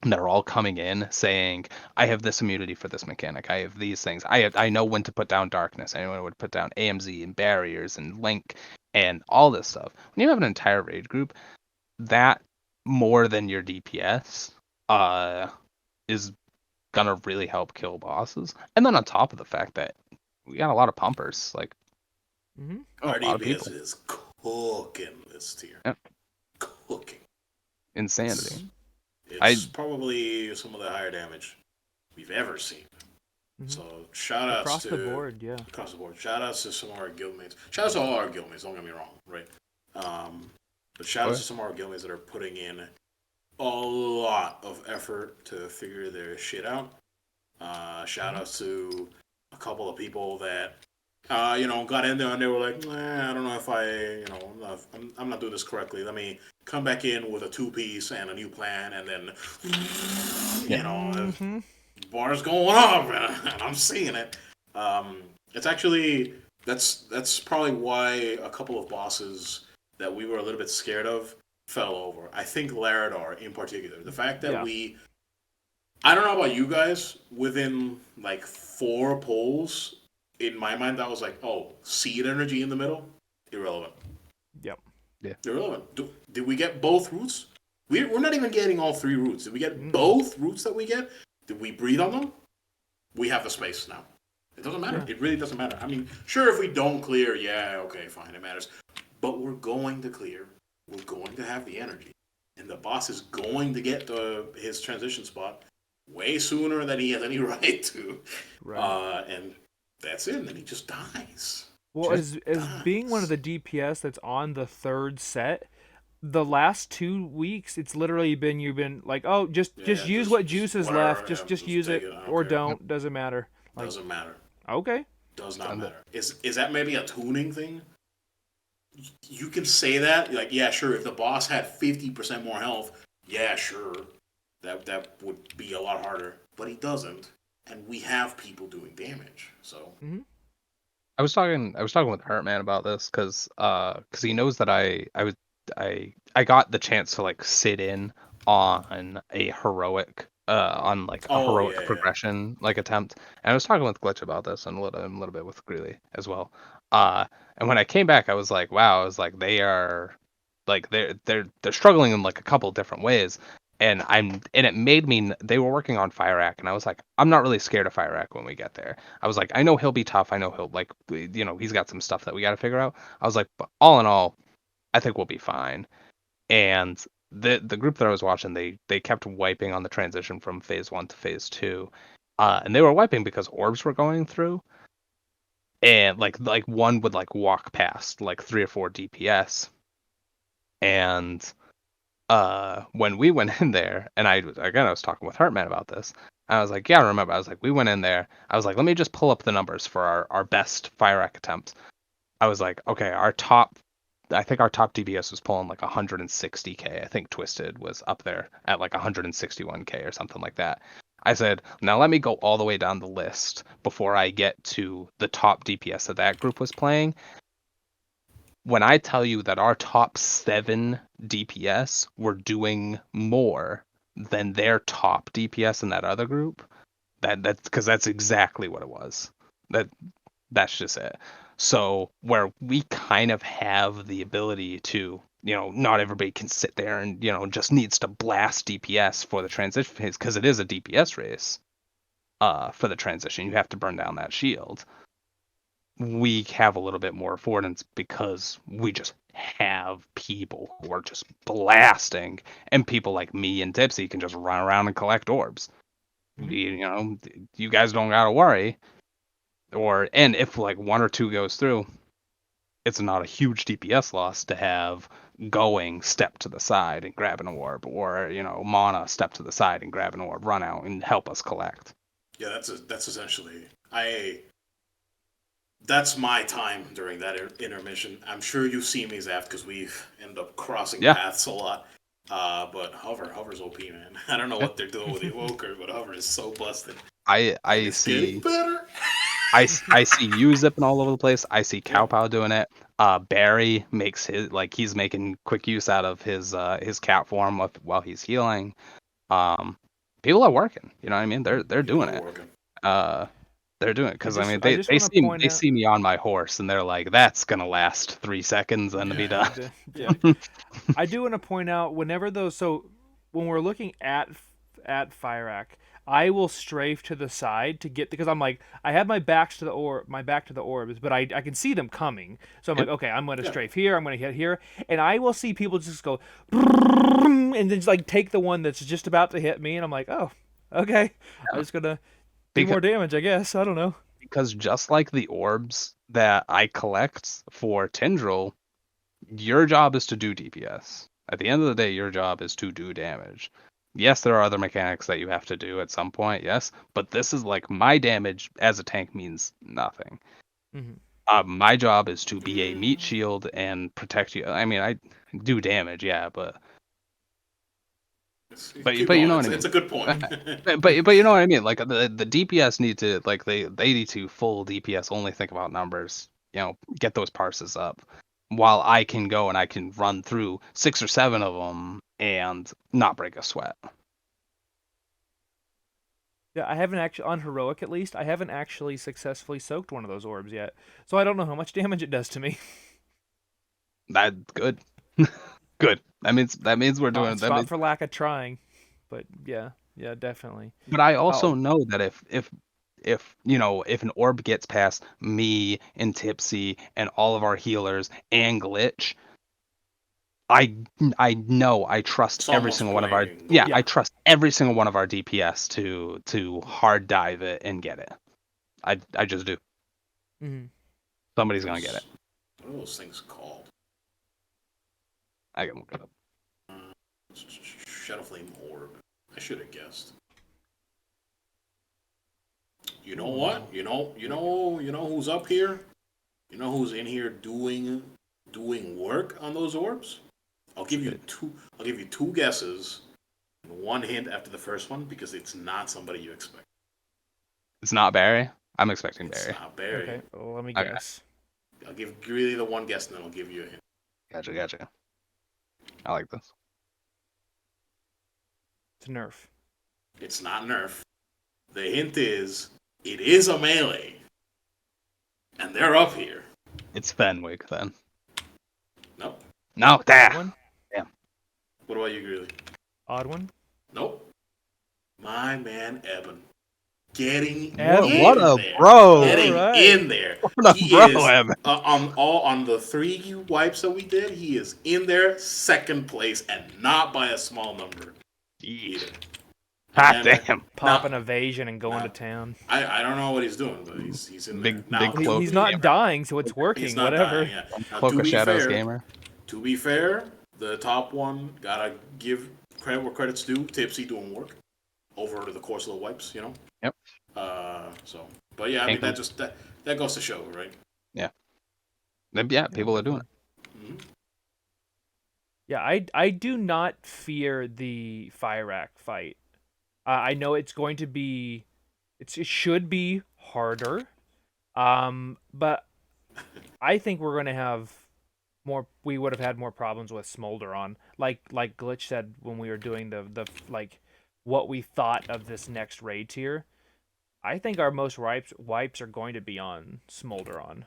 that are all coming in saying, I have this immunity for this mechanic. I have these things. I know when to put down darkness. I know when to put down AMZ and barriers and link and all this stuff. When you have an entire raid group, that more than your DPS is gonna really help kill bosses. And then on top of the fact that we got a lot of pumpers, like Our a lot of people. DPS is cooking this tier. Yep. Cooking. Insanity. It's probably some of the higher damage we've ever seen. So shout outs across to the board, yeah. Across the board. Shout outs to some of our guildmates. Shout outs to all our guildmates, don't get me wrong, right? But shout outs to some of our guildmates that are putting in a lot of effort to figure their shit out. Shout outs to a couple of people that got in there and they were like, I don't know if I'm not doing this correctly. Let me come back in with a 2-piece and a new plan, and then, bar's going up, and I'm seeing it. It's actually, that's probably why a couple of bosses that we were a little bit scared of fell over. I think Laradar in particular. The fact that I don't know about you guys, within like 4 pulls, in my mind, that was like, seed energy in the middle? Irrelevant. Yep. Yeah. Irrelevant. Did we get both roots? We're not even getting all 3 roots. Did we get both roots that we get? Did we breathe on them? We have the space now. It doesn't matter. Yeah. It really doesn't matter. I mean, sure, if we don't clear, okay, fine, it matters. But we're going to clear. We're going to have the energy. And the boss is going to get to his transition spot way sooner than he has any right to. Right. And that's it. And then he just dies. Well, as being one of the DPS that's on the 3rd set, the last 2 weeks, it's literally been you've been like, oh, just use what juice is whatever, left. yeah, Just use take it it. I don't or care. don't. Doesn't matter. Like, Doesn't matter. okay. Does not Send it. matter. Is that maybe a tuning thing? You can say that, like, yeah, sure. If the boss had 50% more health, yeah, sure, that would be a lot harder. But he doesn't, and we have people doing damage. So I was talking with Heartman about this because he knows that I got the chance to like sit in on a heroic oh yeah, yeah. progression like attempt, and I was talking with Glitch about this and a little bit with Greeley as well. And when I came back, I was like, wow, I was like, they're struggling in like a couple different ways. And it made me, they were working on Fire-Ak, and I was like, I'm not really scared of Fire-Ak when we get there. I was like, I know he'll be tough. I know he'll like, he's got some stuff that we got to figure out. I was like, but all in all, I think we'll be fine. And the group that I was watching, they kept wiping on the transition from phase 1 to phase 2, and they were wiping because orbs were going through, and like one would like walk past like 3 or 4 DPS, and when we went in there, and I was talking with Heartman about this. I was like, yeah, I remember. I was like, we went in there. I was like, let me just pull up the numbers for our best Fire-Ak attempts. I was like, okay, I think our top DPS was pulling like 160k. I think Twisted was up there at like 161k or something like that. I said, now let me go all the way down the list before I get to the top DPS that group was playing. When I tell you that our top 7 DPS were doing more than their top DPS in that other group, that's because that's exactly what it was. That's just it. So where we kind of have the ability to, not everybody can sit there and, just needs to blast DPS for the transition phase, because it is a DPS race. For the transition, you have to burn down that shield. We have a little bit more affordance because we just have people who are just blasting, and people like me and Tipsy can just run around and collect orbs. You guys don't gotta worry. And if like 1 or 2 goes through, it's not a huge DPS loss to have going step to the side and grab an orb, or Mana step to the side and grab an orb, run out and help us collect. Yeah, that's essentially that's my time during that intermission. I'm sure you've seen me, Zaf, because we've ended up crossing paths a lot. But Hover's OP, man. I don't know what they're doing with the Evoker, but Hover is so busted. I see better. I see you zipping all over the place. I see Cowpow doing it. Barry makes he's making quick use out of his cat form while he's healing. People are working. You know what I mean? They're doing it. They're doing it because I mean they see me on my horse and they're like, that's gonna last 3 seconds and be done. Yeah. I do want to point out when we're looking at Fire-Ak, I will strafe to the side to get, because I'm like, I have my back to the orbs, but I can see them coming. So I'm like, okay, I'm going to strafe here, I'm going to hit here, and I will see people just go and then just like take the one that's just about to hit me, and I'm like, oh, okay, I'm just gonna do more damage, I guess. I don't know. Because just like the orbs that I collect for Tindril, your job is to do DPS. At the end of the day, your job is to do damage. Yes, there are other mechanics that you have to do at some point, yes, but this is like, my damage as a tank means nothing. Mm-hmm. My job is to be a meat shield and protect you. I mean, I do damage, yeah, but you know what I mean. It's a good point. but you know what I mean. Like the DPS need to, like, they need to full DPS only think about numbers. Get those parses up, while I can go and I can run through 6 or 7 of them and not break a sweat. Yeah, I haven't actually, on heroic at least, I haven't actually successfully soaked one of those orbs yet, so I don't know how much damage it does to me. That's good. Good. That means we're doing. It's not for lack of trying, but yeah, definitely. But I also know that if an orb gets past me and Tipsy and all of our healers and Glitch, I know I trust every single one of our I trust every single one of our DPS to hard dive it and get it. I just do. Mm-hmm. Somebody's gonna get it. What are those things called? I can look it up. Shadow Flame Orb. I should have guessed. You know what? You know who's up here? You know who's in here doing work on those orbs? I'll give you two guesses and one hint after the first one because it's not somebody you expect. It's not Barry. I'm expecting Barry. It's not Barry. Okay, well, let me Okay. guess. I'll give Greeley the one guess and then I'll give you a hint. Gotcha. I like this. It's a Nerf. It's not Nerf. The hint is it is a melee. And they're up here. It's Fenwick then. Nope. No, Odd damn. one? What about you, Greeley? Odd one? Nope. My man Eben. Getting Eben. in What a there. bro. Getting Alright. in there. What a He bro, is, Eben. on the 3 wipes that we did, he is in there, second place, and not by a small number either. God And, damn. Popping evasion and going No. to town. I don't know what he's doing, but he's in Big- there. Now, big cloak. He's not gamer. dying, so it's working. he's not Whatever. dying, yeah. Now, Cloak to of be Shadows fair, gamer. To be fair, the top one gotta give credit where credit's due. Tipsy doing work over the course of the wipes, you know. Yep. But yeah, I mean Can't that goes to show, right? Yeah, people are doing it. Mm-hmm. Yeah, I do not fear the fire rack fight. I know it's going to be, it should be harder, but I think we're going to have more. We would have had more problems with Smolder on, like Glitch said when we were doing the like what we thought of this next raid tier. I think our most wipes are going to be on Smolder on.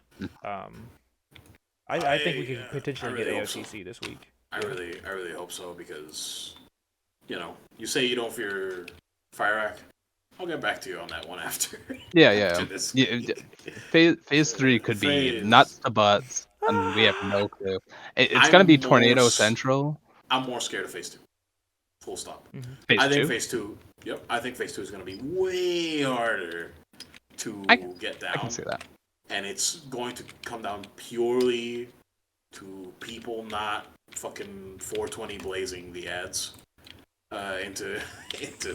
I think we could potentially really get hope so. AOTC this week. I really hope so because, you say you don't fear fire rack. I'll get back to you on that one after. Yeah. after this. Phase 3 could be Phase- nuts to butts, and we have no clue. It's I'm gonna be more Tornado s- Central. I'm more scared of phase 2. Full stop. Phase I think 2. phase 2. Yep. I think phase 2 is going to be way harder to get down. I can see that. And it's going to come down purely to people not fucking 420 blazing the ads into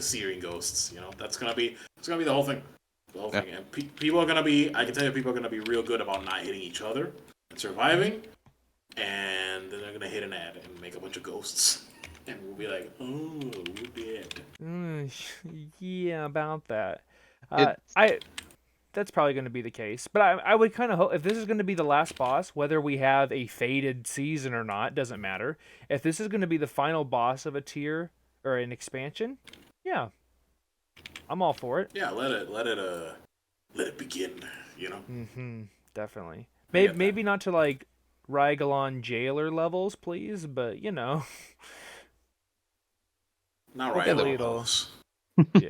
searing ghosts. That's gonna be the whole thing. The whole thing. And people are gonna be. I can tell you, people are gonna be real good about not hitting each other and surviving. And then they're gonna hit an ad and make a bunch of ghosts, and we'll be like, oh, we're dead. Yeah, about that. It's- That's probably going to be the case. But I would kind of hope, if this is going to be the last boss, whether we have a faded season or not, doesn't matter. If this is going to be the final boss of a tier or an expansion, yeah, I'm all for it. Yeah, let it begin. Definitely. I get that. Maybe not to like Rygalon jailer levels, please, but Not right Hopefully on it'll- those. yeah.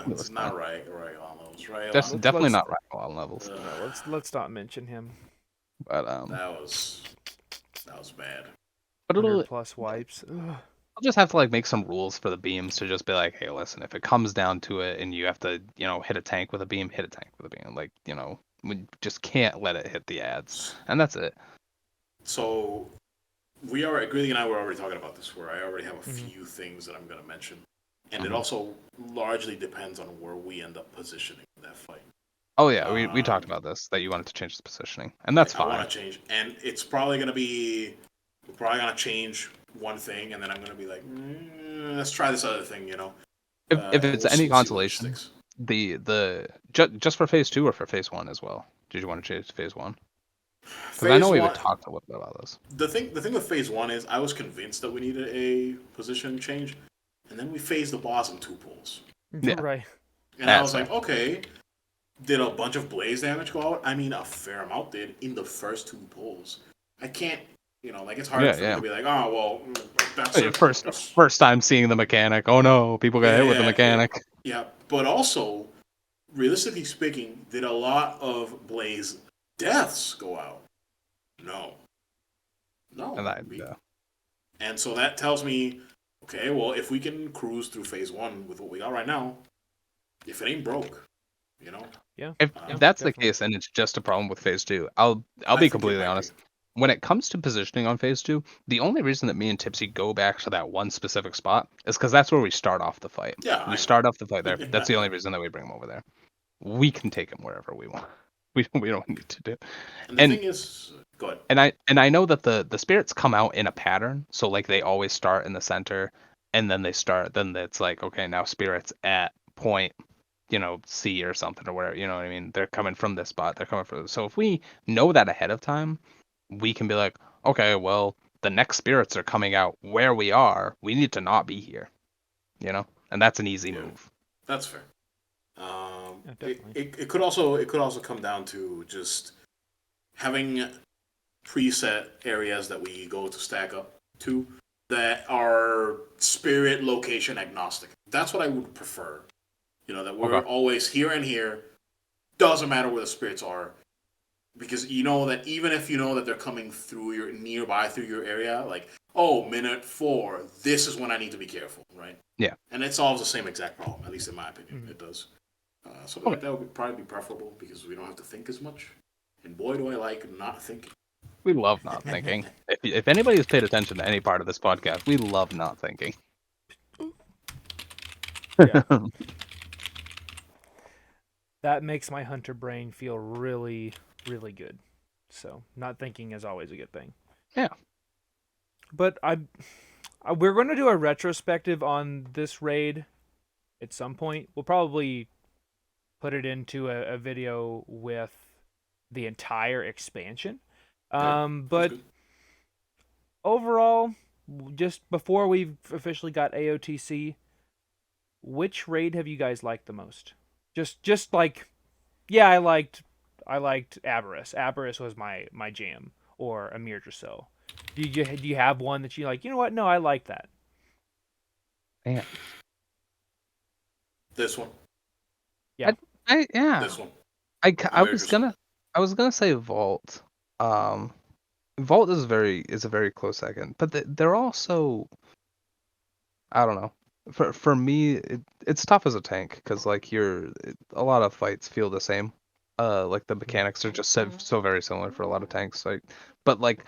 It's not right on those. Right That's on. definitely let's- not Ragdoll levels. Let's not mention him. But That was bad. 100+ wipes. Ugh. I'll just have to like make some rules for the beams to just be like, hey, listen, if it comes down to it and you have to, hit a tank with a beam, hit a tank with a beam. Like, we just can't let it hit the ads, and that's it. So Greeley and I were already talking about this, where I already have a few things that I'm going to mention, and it also largely depends on where we end up positioning that fight. Oh yeah, we talked about this, that you wanted to change the positioning, and that's I fine. want to change, and it's probably going to be, we're probably going to change one thing, and then I'm going to be like, let's try this other thing, If it's we'll any see what consolation, sticks. just for phase 2 or for phase 1 as well. Did you want to change to phase 1? Because I know we would talk a little bit about this. The thing with phase 1 is I was convinced that we needed a position change, and then we phased the boss in 2 pulls. Yeah. Right. And I was like, okay, did a bunch of blaze damage go out? I mean, a fair amount did in the first 2 pulls. I can't, it's hard for me to be like, oh, well, that's Your first time seeing the mechanic. Oh no, people got hit with the mechanic. Yeah, but also, realistically speaking, did a lot of blaze deaths go out? No. And so that tells me, okay, well, if we can cruise through phase 1 with what we got right now, if it ain't broke, Yeah. If that's the case, then it's just a problem with phase 2. I'll be completely honest. when it comes to positioning on phase 2, the only reason that me and Tipsy go back to that one specific spot is because that's where we start off the fight. Yeah, We I start off the fight know. there. That's the only reason that we bring him over there. We can take him wherever we want. We don't need to do. And the thing is, go ahead. And I know that the spirits come out in a pattern, so like they always start in the center, and then then it's like, okay, now spirits at point, C or something or whatever, you know what I mean? They're coming from this spot, they're coming from. So if we know that ahead of time, we can be like, okay, well, the next spirits are coming out where we are. We need to not be here, and that's an easy move. That's fair. Definitely. It could also come down to just having preset areas that we go to stack up to that are spirit location agnostic. That's what I would prefer. That we're always here and here. Doesn't matter where the spirits are. Because you know that even if you know that they're coming through through your area, like, minute 4, this is when I need to be careful, right? Yeah. And it solves the same exact problem, at least in my opinion. It does. Something like that would probably be preferable because we don't have to think as much. And boy, do I like not thinking. We love not thinking. If anybody has paid attention to any part of this podcast, we love not thinking. Yeah. That makes my hunter brain feel really, really good. So not thinking is always a good thing. Yeah. But we're going to do a retrospective on this raid at some point. We'll probably put it into a video with the entire expansion. But overall, just before we've officially got AOTC, which raid have you guys liked the most? Just like, yeah, I liked Avarice. Avarice was my jam, or Amirdrassil. Do you have one that you like? You know what? No, I like that. Yeah. This one. Yeah. Yeah. This one. I was gonna say Vault. Vault is a very close second, but they're also, I don't know. For me, it's tough as a tank because like a lot of fights feel the same. Like the mechanics are just so very similar for a lot of tanks. But like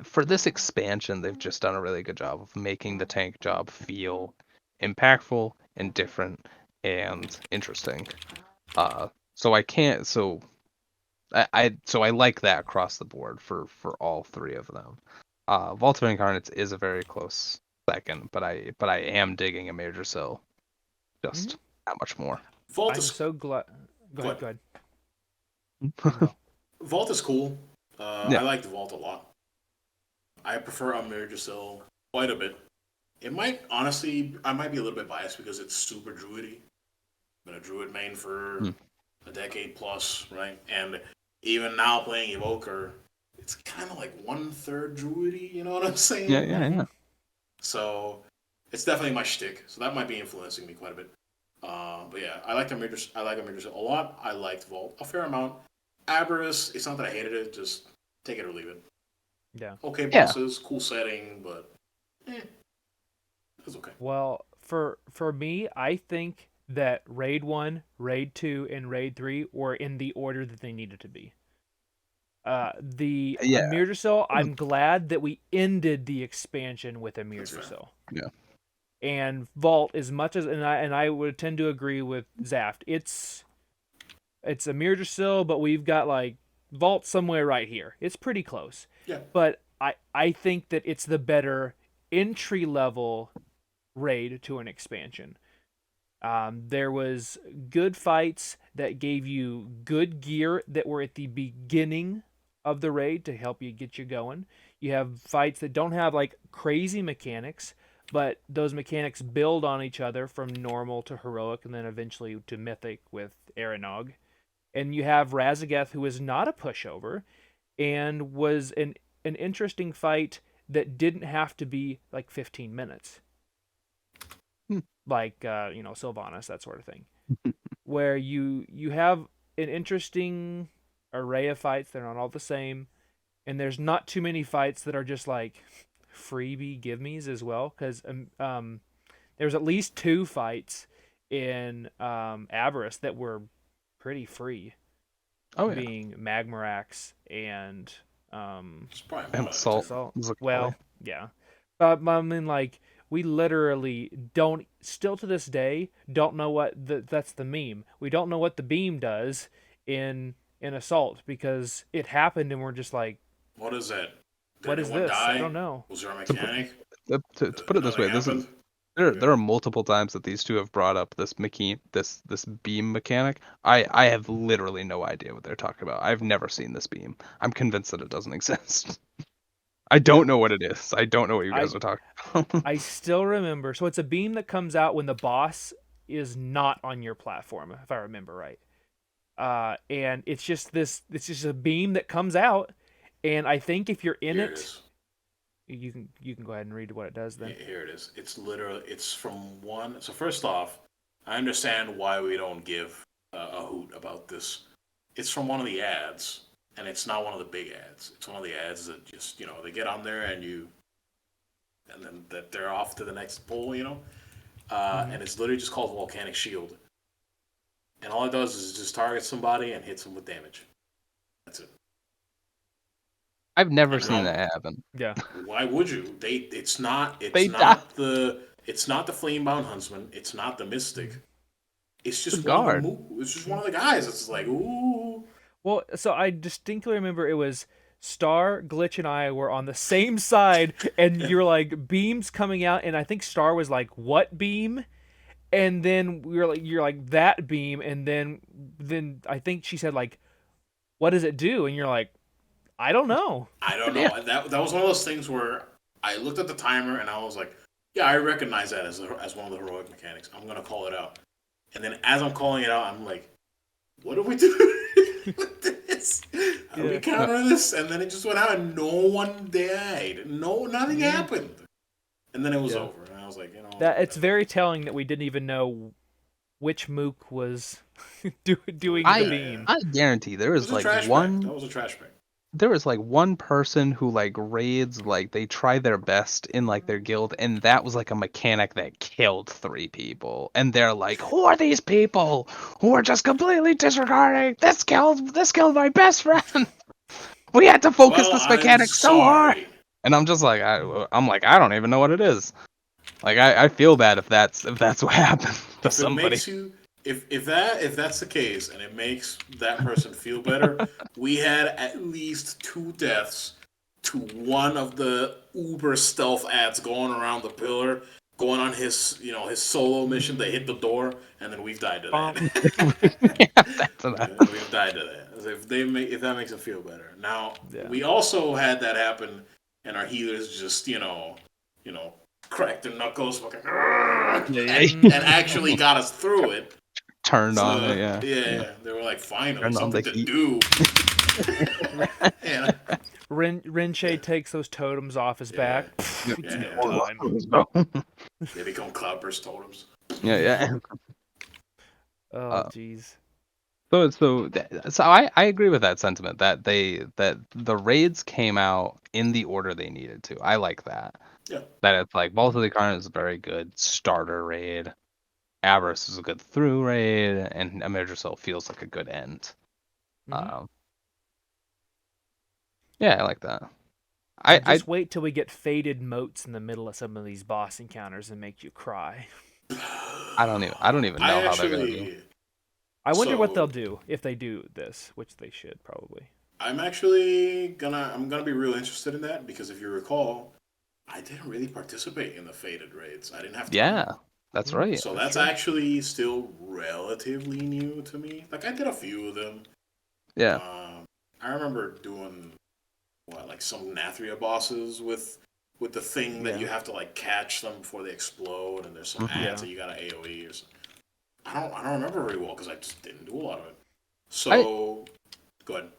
for this expansion, they've just done a really good job of making the tank job feel impactful and different and interesting. So I can't. So I like that across the board for all 3 of them. Vault of Incarnates is a very close second, but I am digging Amirdrassil just that much more. I'm so glad. Go ahead. Vault is cool. Yeah. I like the Vault a lot. I prefer Amirdrassil quite a bit. I might be a little bit biased because it's super druidy. Been a druid main for a decade plus, right? And even now playing Evoker, it's kind of like 1/3 druidy, you know what I'm saying? Yeah. So it's definitely my shtick. So that might be influencing me quite a bit. But yeah, I like Amirdrassil a lot. I liked Vault a fair amount. Avarice, it's not that I hated it, just take it or leave it. Yeah. Okay bosses, cool setting, but it's okay. Well, for me, I think that Raid 1, Raid 2, and Raid 3 were in the order that they needed to be. Amirdrassil, I'm glad that we ended the expansion with Amirdrassil. Yeah. And Vault, as much as and I would tend to agree with Zaft. It's Amirdrassil, but we've got like Vault somewhere right here. It's pretty close. Yeah. But I think that it's the better entry level raid to an expansion. There was good fights that gave you good gear that were at the beginning of the raid to help you get you going. You have fights that don't have like crazy mechanics, but those mechanics build on each other from normal to heroic and then eventually to mythic with Aranog. And you have Razageth, who is not a pushover and was an interesting fight that didn't have to be like 15 minutes. Like, Sylvanas, that sort of thing. Where you have an interesting array of fights. They're not all the same. And there's not too many fights that are just like freebie give-me's as well. Because there's at least 2 fights in Avarice that were pretty free. Oh, yeah. Being Magmarax and It's probably And more than Assault. Assault. Was a Well, color. yeah. I mean, like, we literally don't, still to this day, don't know what that's the meme. We don't know what the beam does in Assault because it happened and we're just like, What is that? Did what is anyone this? I die? don't know. Was there a To put, mechanic? to put it this Nothing way, happened? there are multiple times that these two have brought up this beam mechanic. I have literally no idea what they're talking about. I've never seen this beam. I'm convinced that it doesn't exist. I don't know what it is. I don't know what you I guys are talking about. I still remember. So it's a beam that comes out when the boss is not on your platform, if I remember right. And it's just a beam that comes out, and I think if you're in Here it it, is. you can go ahead and read what it does then. Here it is. It's literally, it's from one. So first off, I understand why we don't give a hoot about this. It's from one of the ads, and it's not one of the big ads. It's one of the ads that just, they get on there and then that they're off to the next poll. And it's literally just called Volcanic Shield. And all it does is just target somebody and hits them with damage. That's it. I've never And seen that happen. Yeah. Why would you? It's not They the Flamebound Huntsman. It's not the Mystic. It's just The one guard. of the It's just one of the guys. It's like, ooh. Well, so I distinctly remember it was Star, Glitch, and I were on the same side, and you're like beams coming out, and I think Star was like, "What beam?" And then you're like that beam, and then I think she said like, "What does it do?" And you're like, "I don't know." I don't know. Yeah. That was one of those things where I looked at the timer and I was like, yeah, I recognize that as one of the heroic mechanics. I'm gonna call it out. And then as I'm calling it out, I'm like, what do we do with this? How do we counter this? And then it just went out and no one died. Nothing happened. And then it was over. And I was like, That it's very telling that we didn't even know which mook was doing the beam. I guarantee there it is was a like trash one. That was a trash bag. There is like one person who like raids, like they try their best in like their guild, and that was like a mechanic that killed 3 people, and they're like, who are these people who are just completely disregarding this killed my best friend. We had to focus Well, this mechanic I'm so hard. sorry. And I'm just like, I don't even know what it is. Like I feel bad if that's what happened to somebody. If that's the case and it makes that person feel better, we had at least 2 deaths to one of the Uber stealth ads going around the pillar, going on his solo mission to hit the door, and then we've died to that. We've died to that. If that makes it feel better. Now we also had that happen, and our healers just cracked their knuckles, and actually got us through it. Turned on it, yeah. Yeah, they were like, finally, Turned something to do. Yeah. Rinche takes those totems off his back. They become Cloudburst totems. Yeah. Oh, jeez. So I agree with that sentiment that the raids came out in the order they needed to. I like that. Yeah. That it's like Vault of the Incarnate is a very good starter raid. Avarice is a good through raid, and Amirdrassil feels like a good end. Mm-hmm. Yeah, I like that. Just wait till we get faded moats in the middle of some of these boss encounters and make you cry. I don't even know how they're gonna do. I wonder what they'll do if they do this, which they should probably. I'm gonna be real interested in that because if you recall, I didn't really participate in the faded raids. I didn't have time. Yeah, that's right. So that's actually still relatively new to me. Like I did a few of them. Yeah. I remember doing some Nathria bosses with the thing that you have to like catch them before they explode, and there's some ads that you gotta AOE or something. I don't remember very well because I just didn't do a lot of it. So go ahead.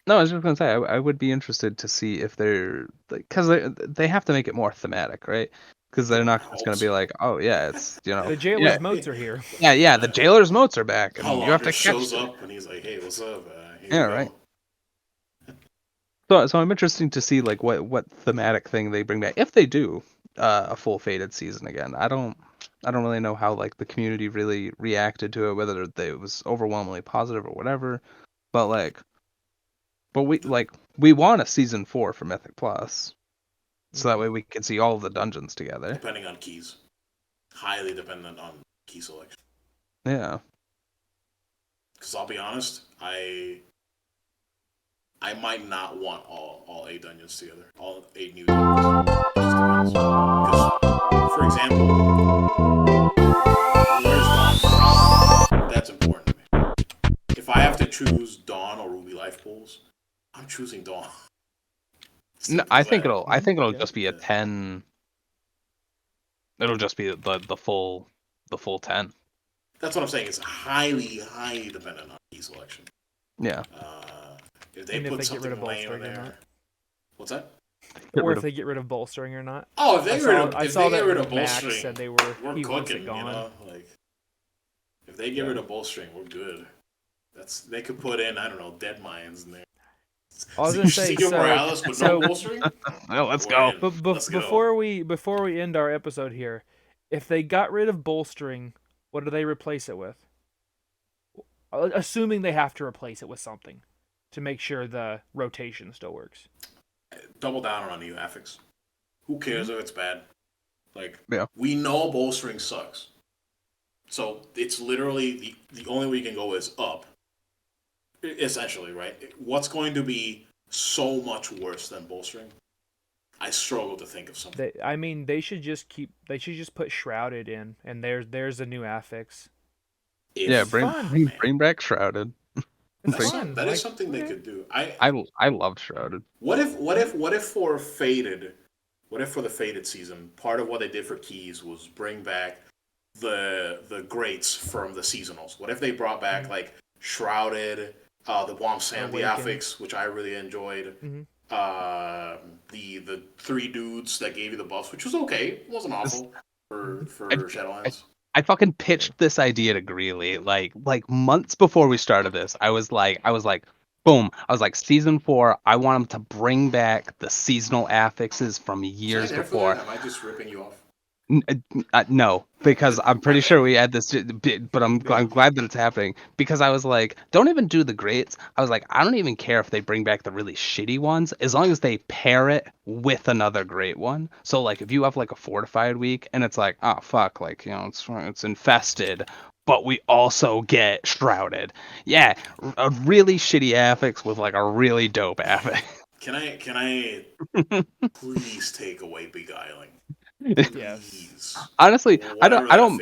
No, I was just gonna say I would be interested to see if they're because they have to make it more thematic, right? Because they're not just gonna be like, oh yeah, it's the jailer's moats are here. Yeah, the jailer's moats are back, and you have to catch shows up and he's like, hey, what's up? Right. So I'm interested to see like what thematic thing they bring back if they do a full faded season again. I don't really know how like the community really reacted to it, whether it was overwhelmingly positive or whatever. But like But we want a season 4 for Mythic Plus, so that way we can see all of the dungeons together. Depending on keys, highly dependent on key selection. Yeah. Because I'll be honest, I might not want all 8 dungeons together, all 8 new dungeons. Just depends. Because, for example, where's Dawn? That's important to me. If I have to choose Dawn or Ruby Life Pools, I'm choosing Dawn. No, I think it'll just be a 10. It'll just be the full 10. That's what I'm saying. It's highly dependent on key selection. Yeah. If they put something lame in there, what's that? Or if they get rid of bolstering or not. Oh, if they get rid of Max bolstering, said we're cooking. You know, like if they get rid of bolstering, we're good. They could put in, I don't know, Dead Mines in there. I was gonna say, no bolstering. Well, let's go. But before we end our episode here, if they got rid of bolstering, what do they replace it with? Assuming they have to replace it with something to make sure the rotation still works. Double down on new affix. Who cares if it's bad? Like, we know bolstering sucks. So it's literally the only way you can go is up. Essentially, right? What's going to be so much worse than bolstering? I struggle to think of something. They should just put Shrouded in, and there's a new affix. Bring back Shrouded. That is something they could do. I love Shrouded. What if for the Faded season, part of what they did for keys was bring back the greats from the seasonals? What if they brought back like Shrouded, the Womp Sam, the Affix, which I really enjoyed, the 3 dudes that gave you the buffs, which was okay, it wasn't awful for Shadowlands. I fucking pitched this idea to Greeley like months before we started this. I was like, boom. I was like, season 4. I want them to bring back the seasonal affixes from years before. Am I just ripping you off? No, because I'm pretty sure we had this, but I'm glad that it's happening, because I was like, don't even do the greats. I was like, I don't even care if they bring back the really shitty ones, as long as they pair it with another great one. So like, if you have like a fortified week and it's like, oh fuck, like, you know, it's infested, but we also get Shrouded. Yeah, a really shitty affix with like a really dope affix. Can I please take away beguiling? Yes. Honestly, I don't.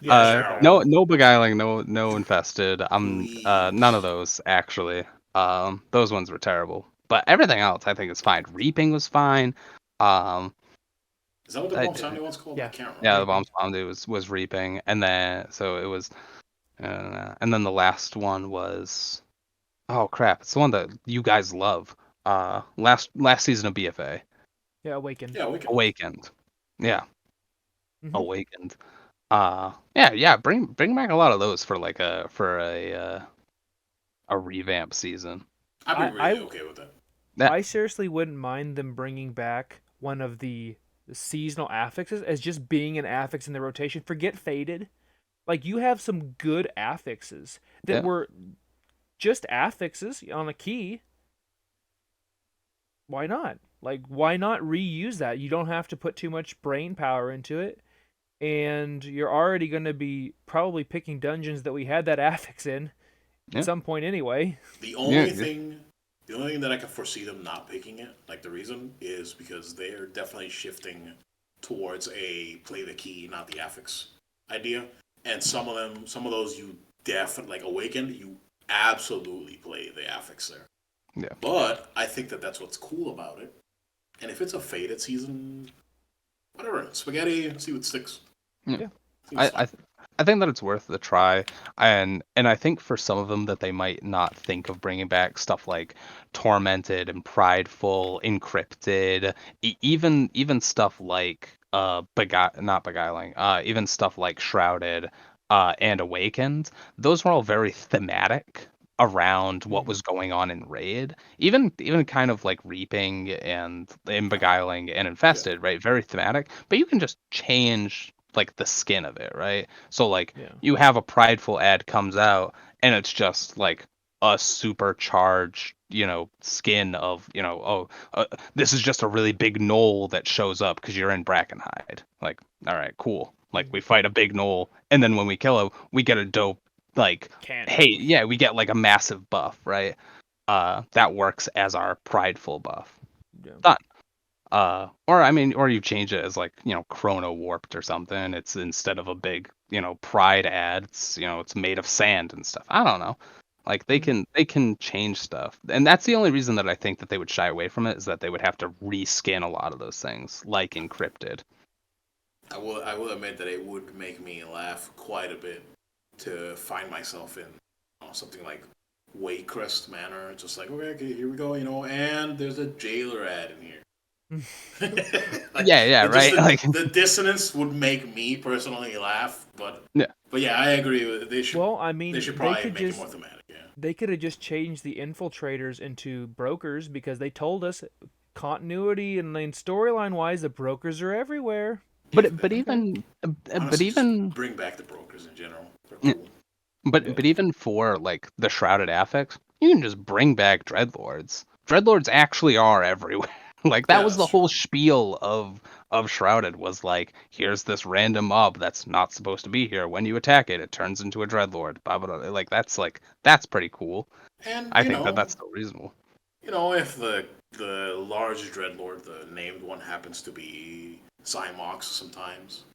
Yeah, no beguiling, no infested. None of those actually. Those ones were terrible. But everything else, I think, is fine. Reaping was fine. Is that what the Bomb Sounding one's called? Yeah. I can't remember. Yeah, the Bomb Sounding was reaping, and then so it was, and then the last one was, oh crap! It's the one that you guys love. Last season of BFA. Yeah, Awakened. Awakened. Yeah. Awakened. Bring back a lot of those for like a revamp season. I'd be really okay with that. I seriously wouldn't mind them bringing back one of the seasonal affixes as just being an affix in the rotation. Forget Faded. Like, you have some good affixes that were just affixes on a key. Why not? Like, why not reuse that? You don't have to put too much brain power into it. And you're already going to be probably picking dungeons that we had that affix in at some point anyway. The only thing that I can foresee them not picking it, like the reason, is because they're definitely shifting towards a play the key, not the affix idea. And some of those you definitely, like Awakened, you absolutely play the affix there. Yeah. But I think that's what's cool about it. And if it's a Faded season, whatever, spaghetti, see what sticks. Yeah. I think that it's worth the try, and I think for some of them that they might not think of bringing back stuff like Tormented and Prideful, Encrypted, even stuff like not beguiling, even stuff like Shrouded, and Awakened. Those were all very thematic around what was going on in Raid. Even kind of like Reaping and Beguiling and Infested, right? Very thematic, but you can just change like the skin of it, right? So like you have a Prideful ad comes out and it's just like a supercharged, skin of, this is just a really big knoll that shows up because you're in Brackenhide. Like, all right, cool. Like, we fight a big knoll, and then when we kill him, we get a dope, like, Cannon. hey, yeah, we get like a massive buff, right? That works as our prideful buff. Yeah. Done. Or you change it as like, chrono warped or something. It's instead of a big, pride ad, it's made of sand and stuff. I don't know. Like they can change stuff. And that's the only reason that I think that they would shy away from it, is that they would have to reskin a lot of those things, like Encrypted. I will admit that it would make me laugh quite a bit to find myself in something like Waycrest Manor, just like, okay, here we go, and there's a jailer ad in here. Yeah, right. The dissonance would make me personally laugh, but yeah, I agree with it. They should. Well, I mean, they should probably make it more thematic. Yeah, they could have just changed the infiltrators into brokers, because they told us continuity and storyline wise, the brokers are everywhere. But even bring back the brokers in general. Cool. But even for like the Shrouded Affix, you can just bring back Dreadlords. Dreadlords actually are everywhere. Like that was the whole spiel of Shrouded, was like, here's this random mob that's not supposed to be here. When you attack it, it turns into a Dreadlord. Blah, blah, blah. Like that's pretty cool. And I think that's still reasonable. If the large Dreadlord, the named one, happens to be Cymox sometimes.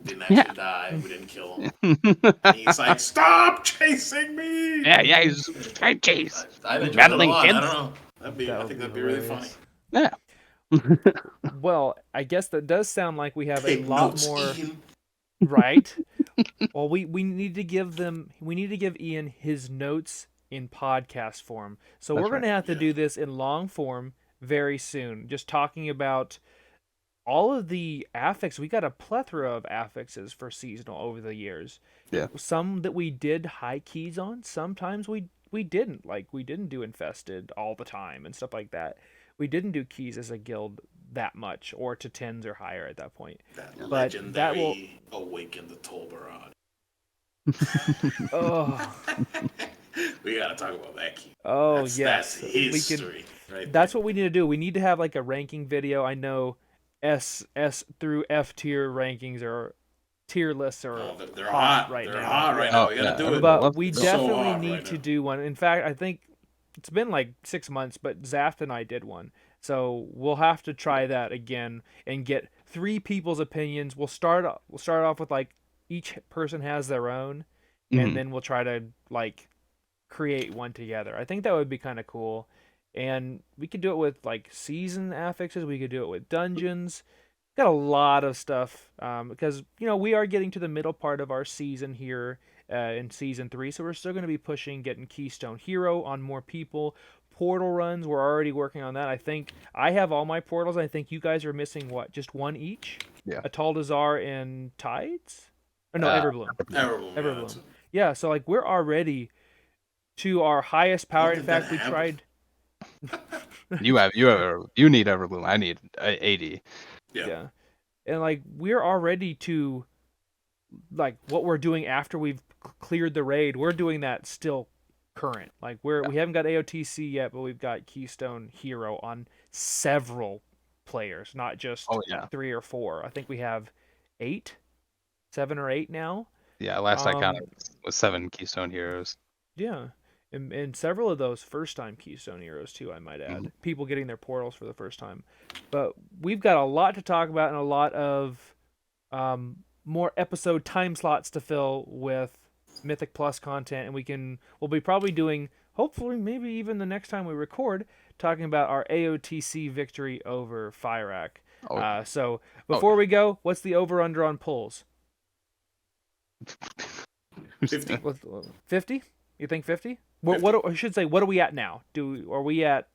Didn't actually die. We didn't kill him. And he's like, "Stop chasing me!" Yeah, he's trying to chase. Battling kids. I don't know. I think that'd be really funny. Yeah. Well, I guess that does sound like we have Take a lot notes, more. Ian. Right. Well, we need to give Ian his notes in podcast form. So we're going to have to do this in long form very soon. Just talking about all of the affix. We got a plethora of affixes for seasonal over the years. Yeah. Some that we did high keys on. Sometimes we didn't. Like, we didn't do infested all the time and stuff like that. We didn't do keys as a guild that much, or to 10s or higher at that point. That legendary Awaken the Tolbarad. Oh. We gotta talk about that key. Oh, yes. That's history. That's what we need to do. We need to have like a ranking video. I know S through F tier rankings or tier lists are they're hot right now. They're now. hot right now. We gotta do it. But we definitely need right to now. do one. In fact, I think it's been like 6 months, but Zaft and I did one. So we'll have to try that again and get 3 people's opinions. We'll start off with like each person has their own, and then we'll try to like create one together. I think that would be kind of cool. And we could do it with like season affixes. We could do it with dungeons. Got a lot of stuff because we are getting to the middle part of our season here in season 3, so we're still going to be pushing getting Keystone Hero on more people. Portal runs, we're already working on that. I think I have all my portals. I think you guys are missing just one each. Yeah. Atal'Dazar and Tides? Or no, Everbloom. Everbloom. Yeah, so like we're already to our highest power. In fact, we tried. You need Everbloom. I need 80. Yeah. And like we're already to like what we're doing after we've cleared the raid. We're doing that still current. Like we haven't got AOTC yet, but we've got Keystone Hero on several players, not just 3 or 4. I think we have 7 or 8 now. Yeah, last I counted was 7 Keystone Heroes. Yeah. And several of those first-time Keystone Heroes, too, I might add. People getting their portals for the first time. But we've got a lot to talk about and a lot of more episode time slots to fill with Mythic Plus content. And we'll be probably doing, hopefully, maybe even the next time we record, talking about our AOTC victory over Fyrak. So before we go, what's the over-under on pulls? 50. 50? You think 50? What I should say, what are we at now? Are we at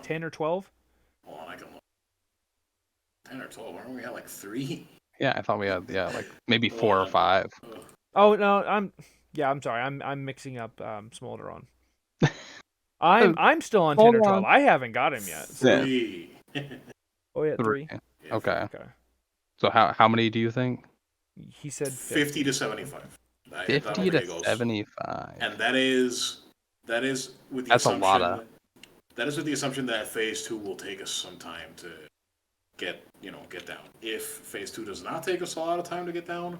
10 or 12? Hold on, I can look. 10 or 12. Aren't we at like 3? Yeah, I thought we had like maybe 4 or 5. Oh no, I'm sorry. I'm mixing up Smolderon. I'm still on 10 or 12. I haven't got him yet. So. 3. Oh yeah, 3. Yeah, okay. So how many do you think? He said 50 to 75. 50 to 75. And that is That is with the That's a assumption. lot of- That is with the assumption that Phase 2 will take us some time to get down. If Phase 2 does not take us a lot of time to get down,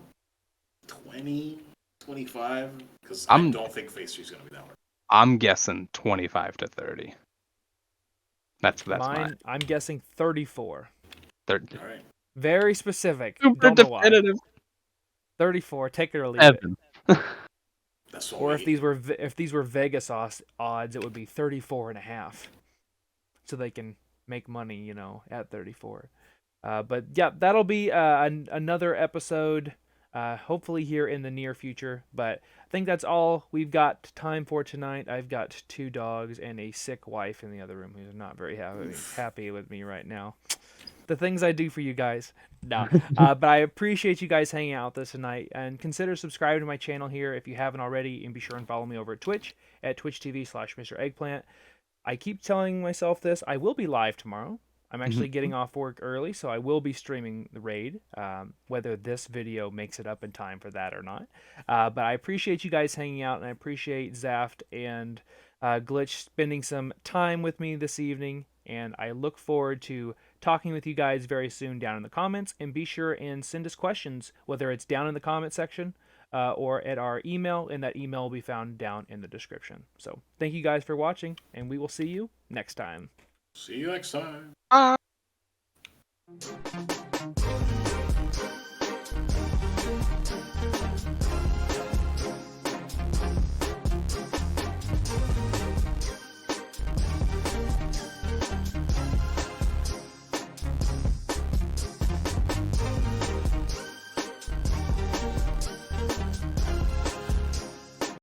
20, 25, because I don't think Phase 3 is going to be down. I'm guessing 25 to 30. That's mine. I'm guessing 34. 30. All right. Very specific. Super Don't know why. definitive. 34. Take it or leave it. Evan. That's Or if these were Vegas odds, it would be 34 and a half. So they can make money, at 34. But yeah, that'll be another episode, hopefully here in the near future. But I think that's all we've got time for tonight. I've got 2 dogs and a sick wife in the other room who's not very happy with me right now. The things I do for you guys. No. But I appreciate you guys hanging out with us tonight. And consider subscribing to my channel here if you haven't already. And be sure and follow me over at Twitch at twitch.tv/Mr. Eggplant. I keep telling myself this. I will be live tomorrow. I'm actually getting off work early, so I will be streaming the raid, whether this video makes it up in time for that or not. But I appreciate you guys hanging out, and I appreciate Zaft and Glitch spending some time with me this evening. And I look forward to talking with you guys very soon down in the comments. And be sure and send us questions, whether it's down in the comment section or at our email. And that email will be found down in the description. So thank you guys for watching, and we will see you next time. See you next time. Bye.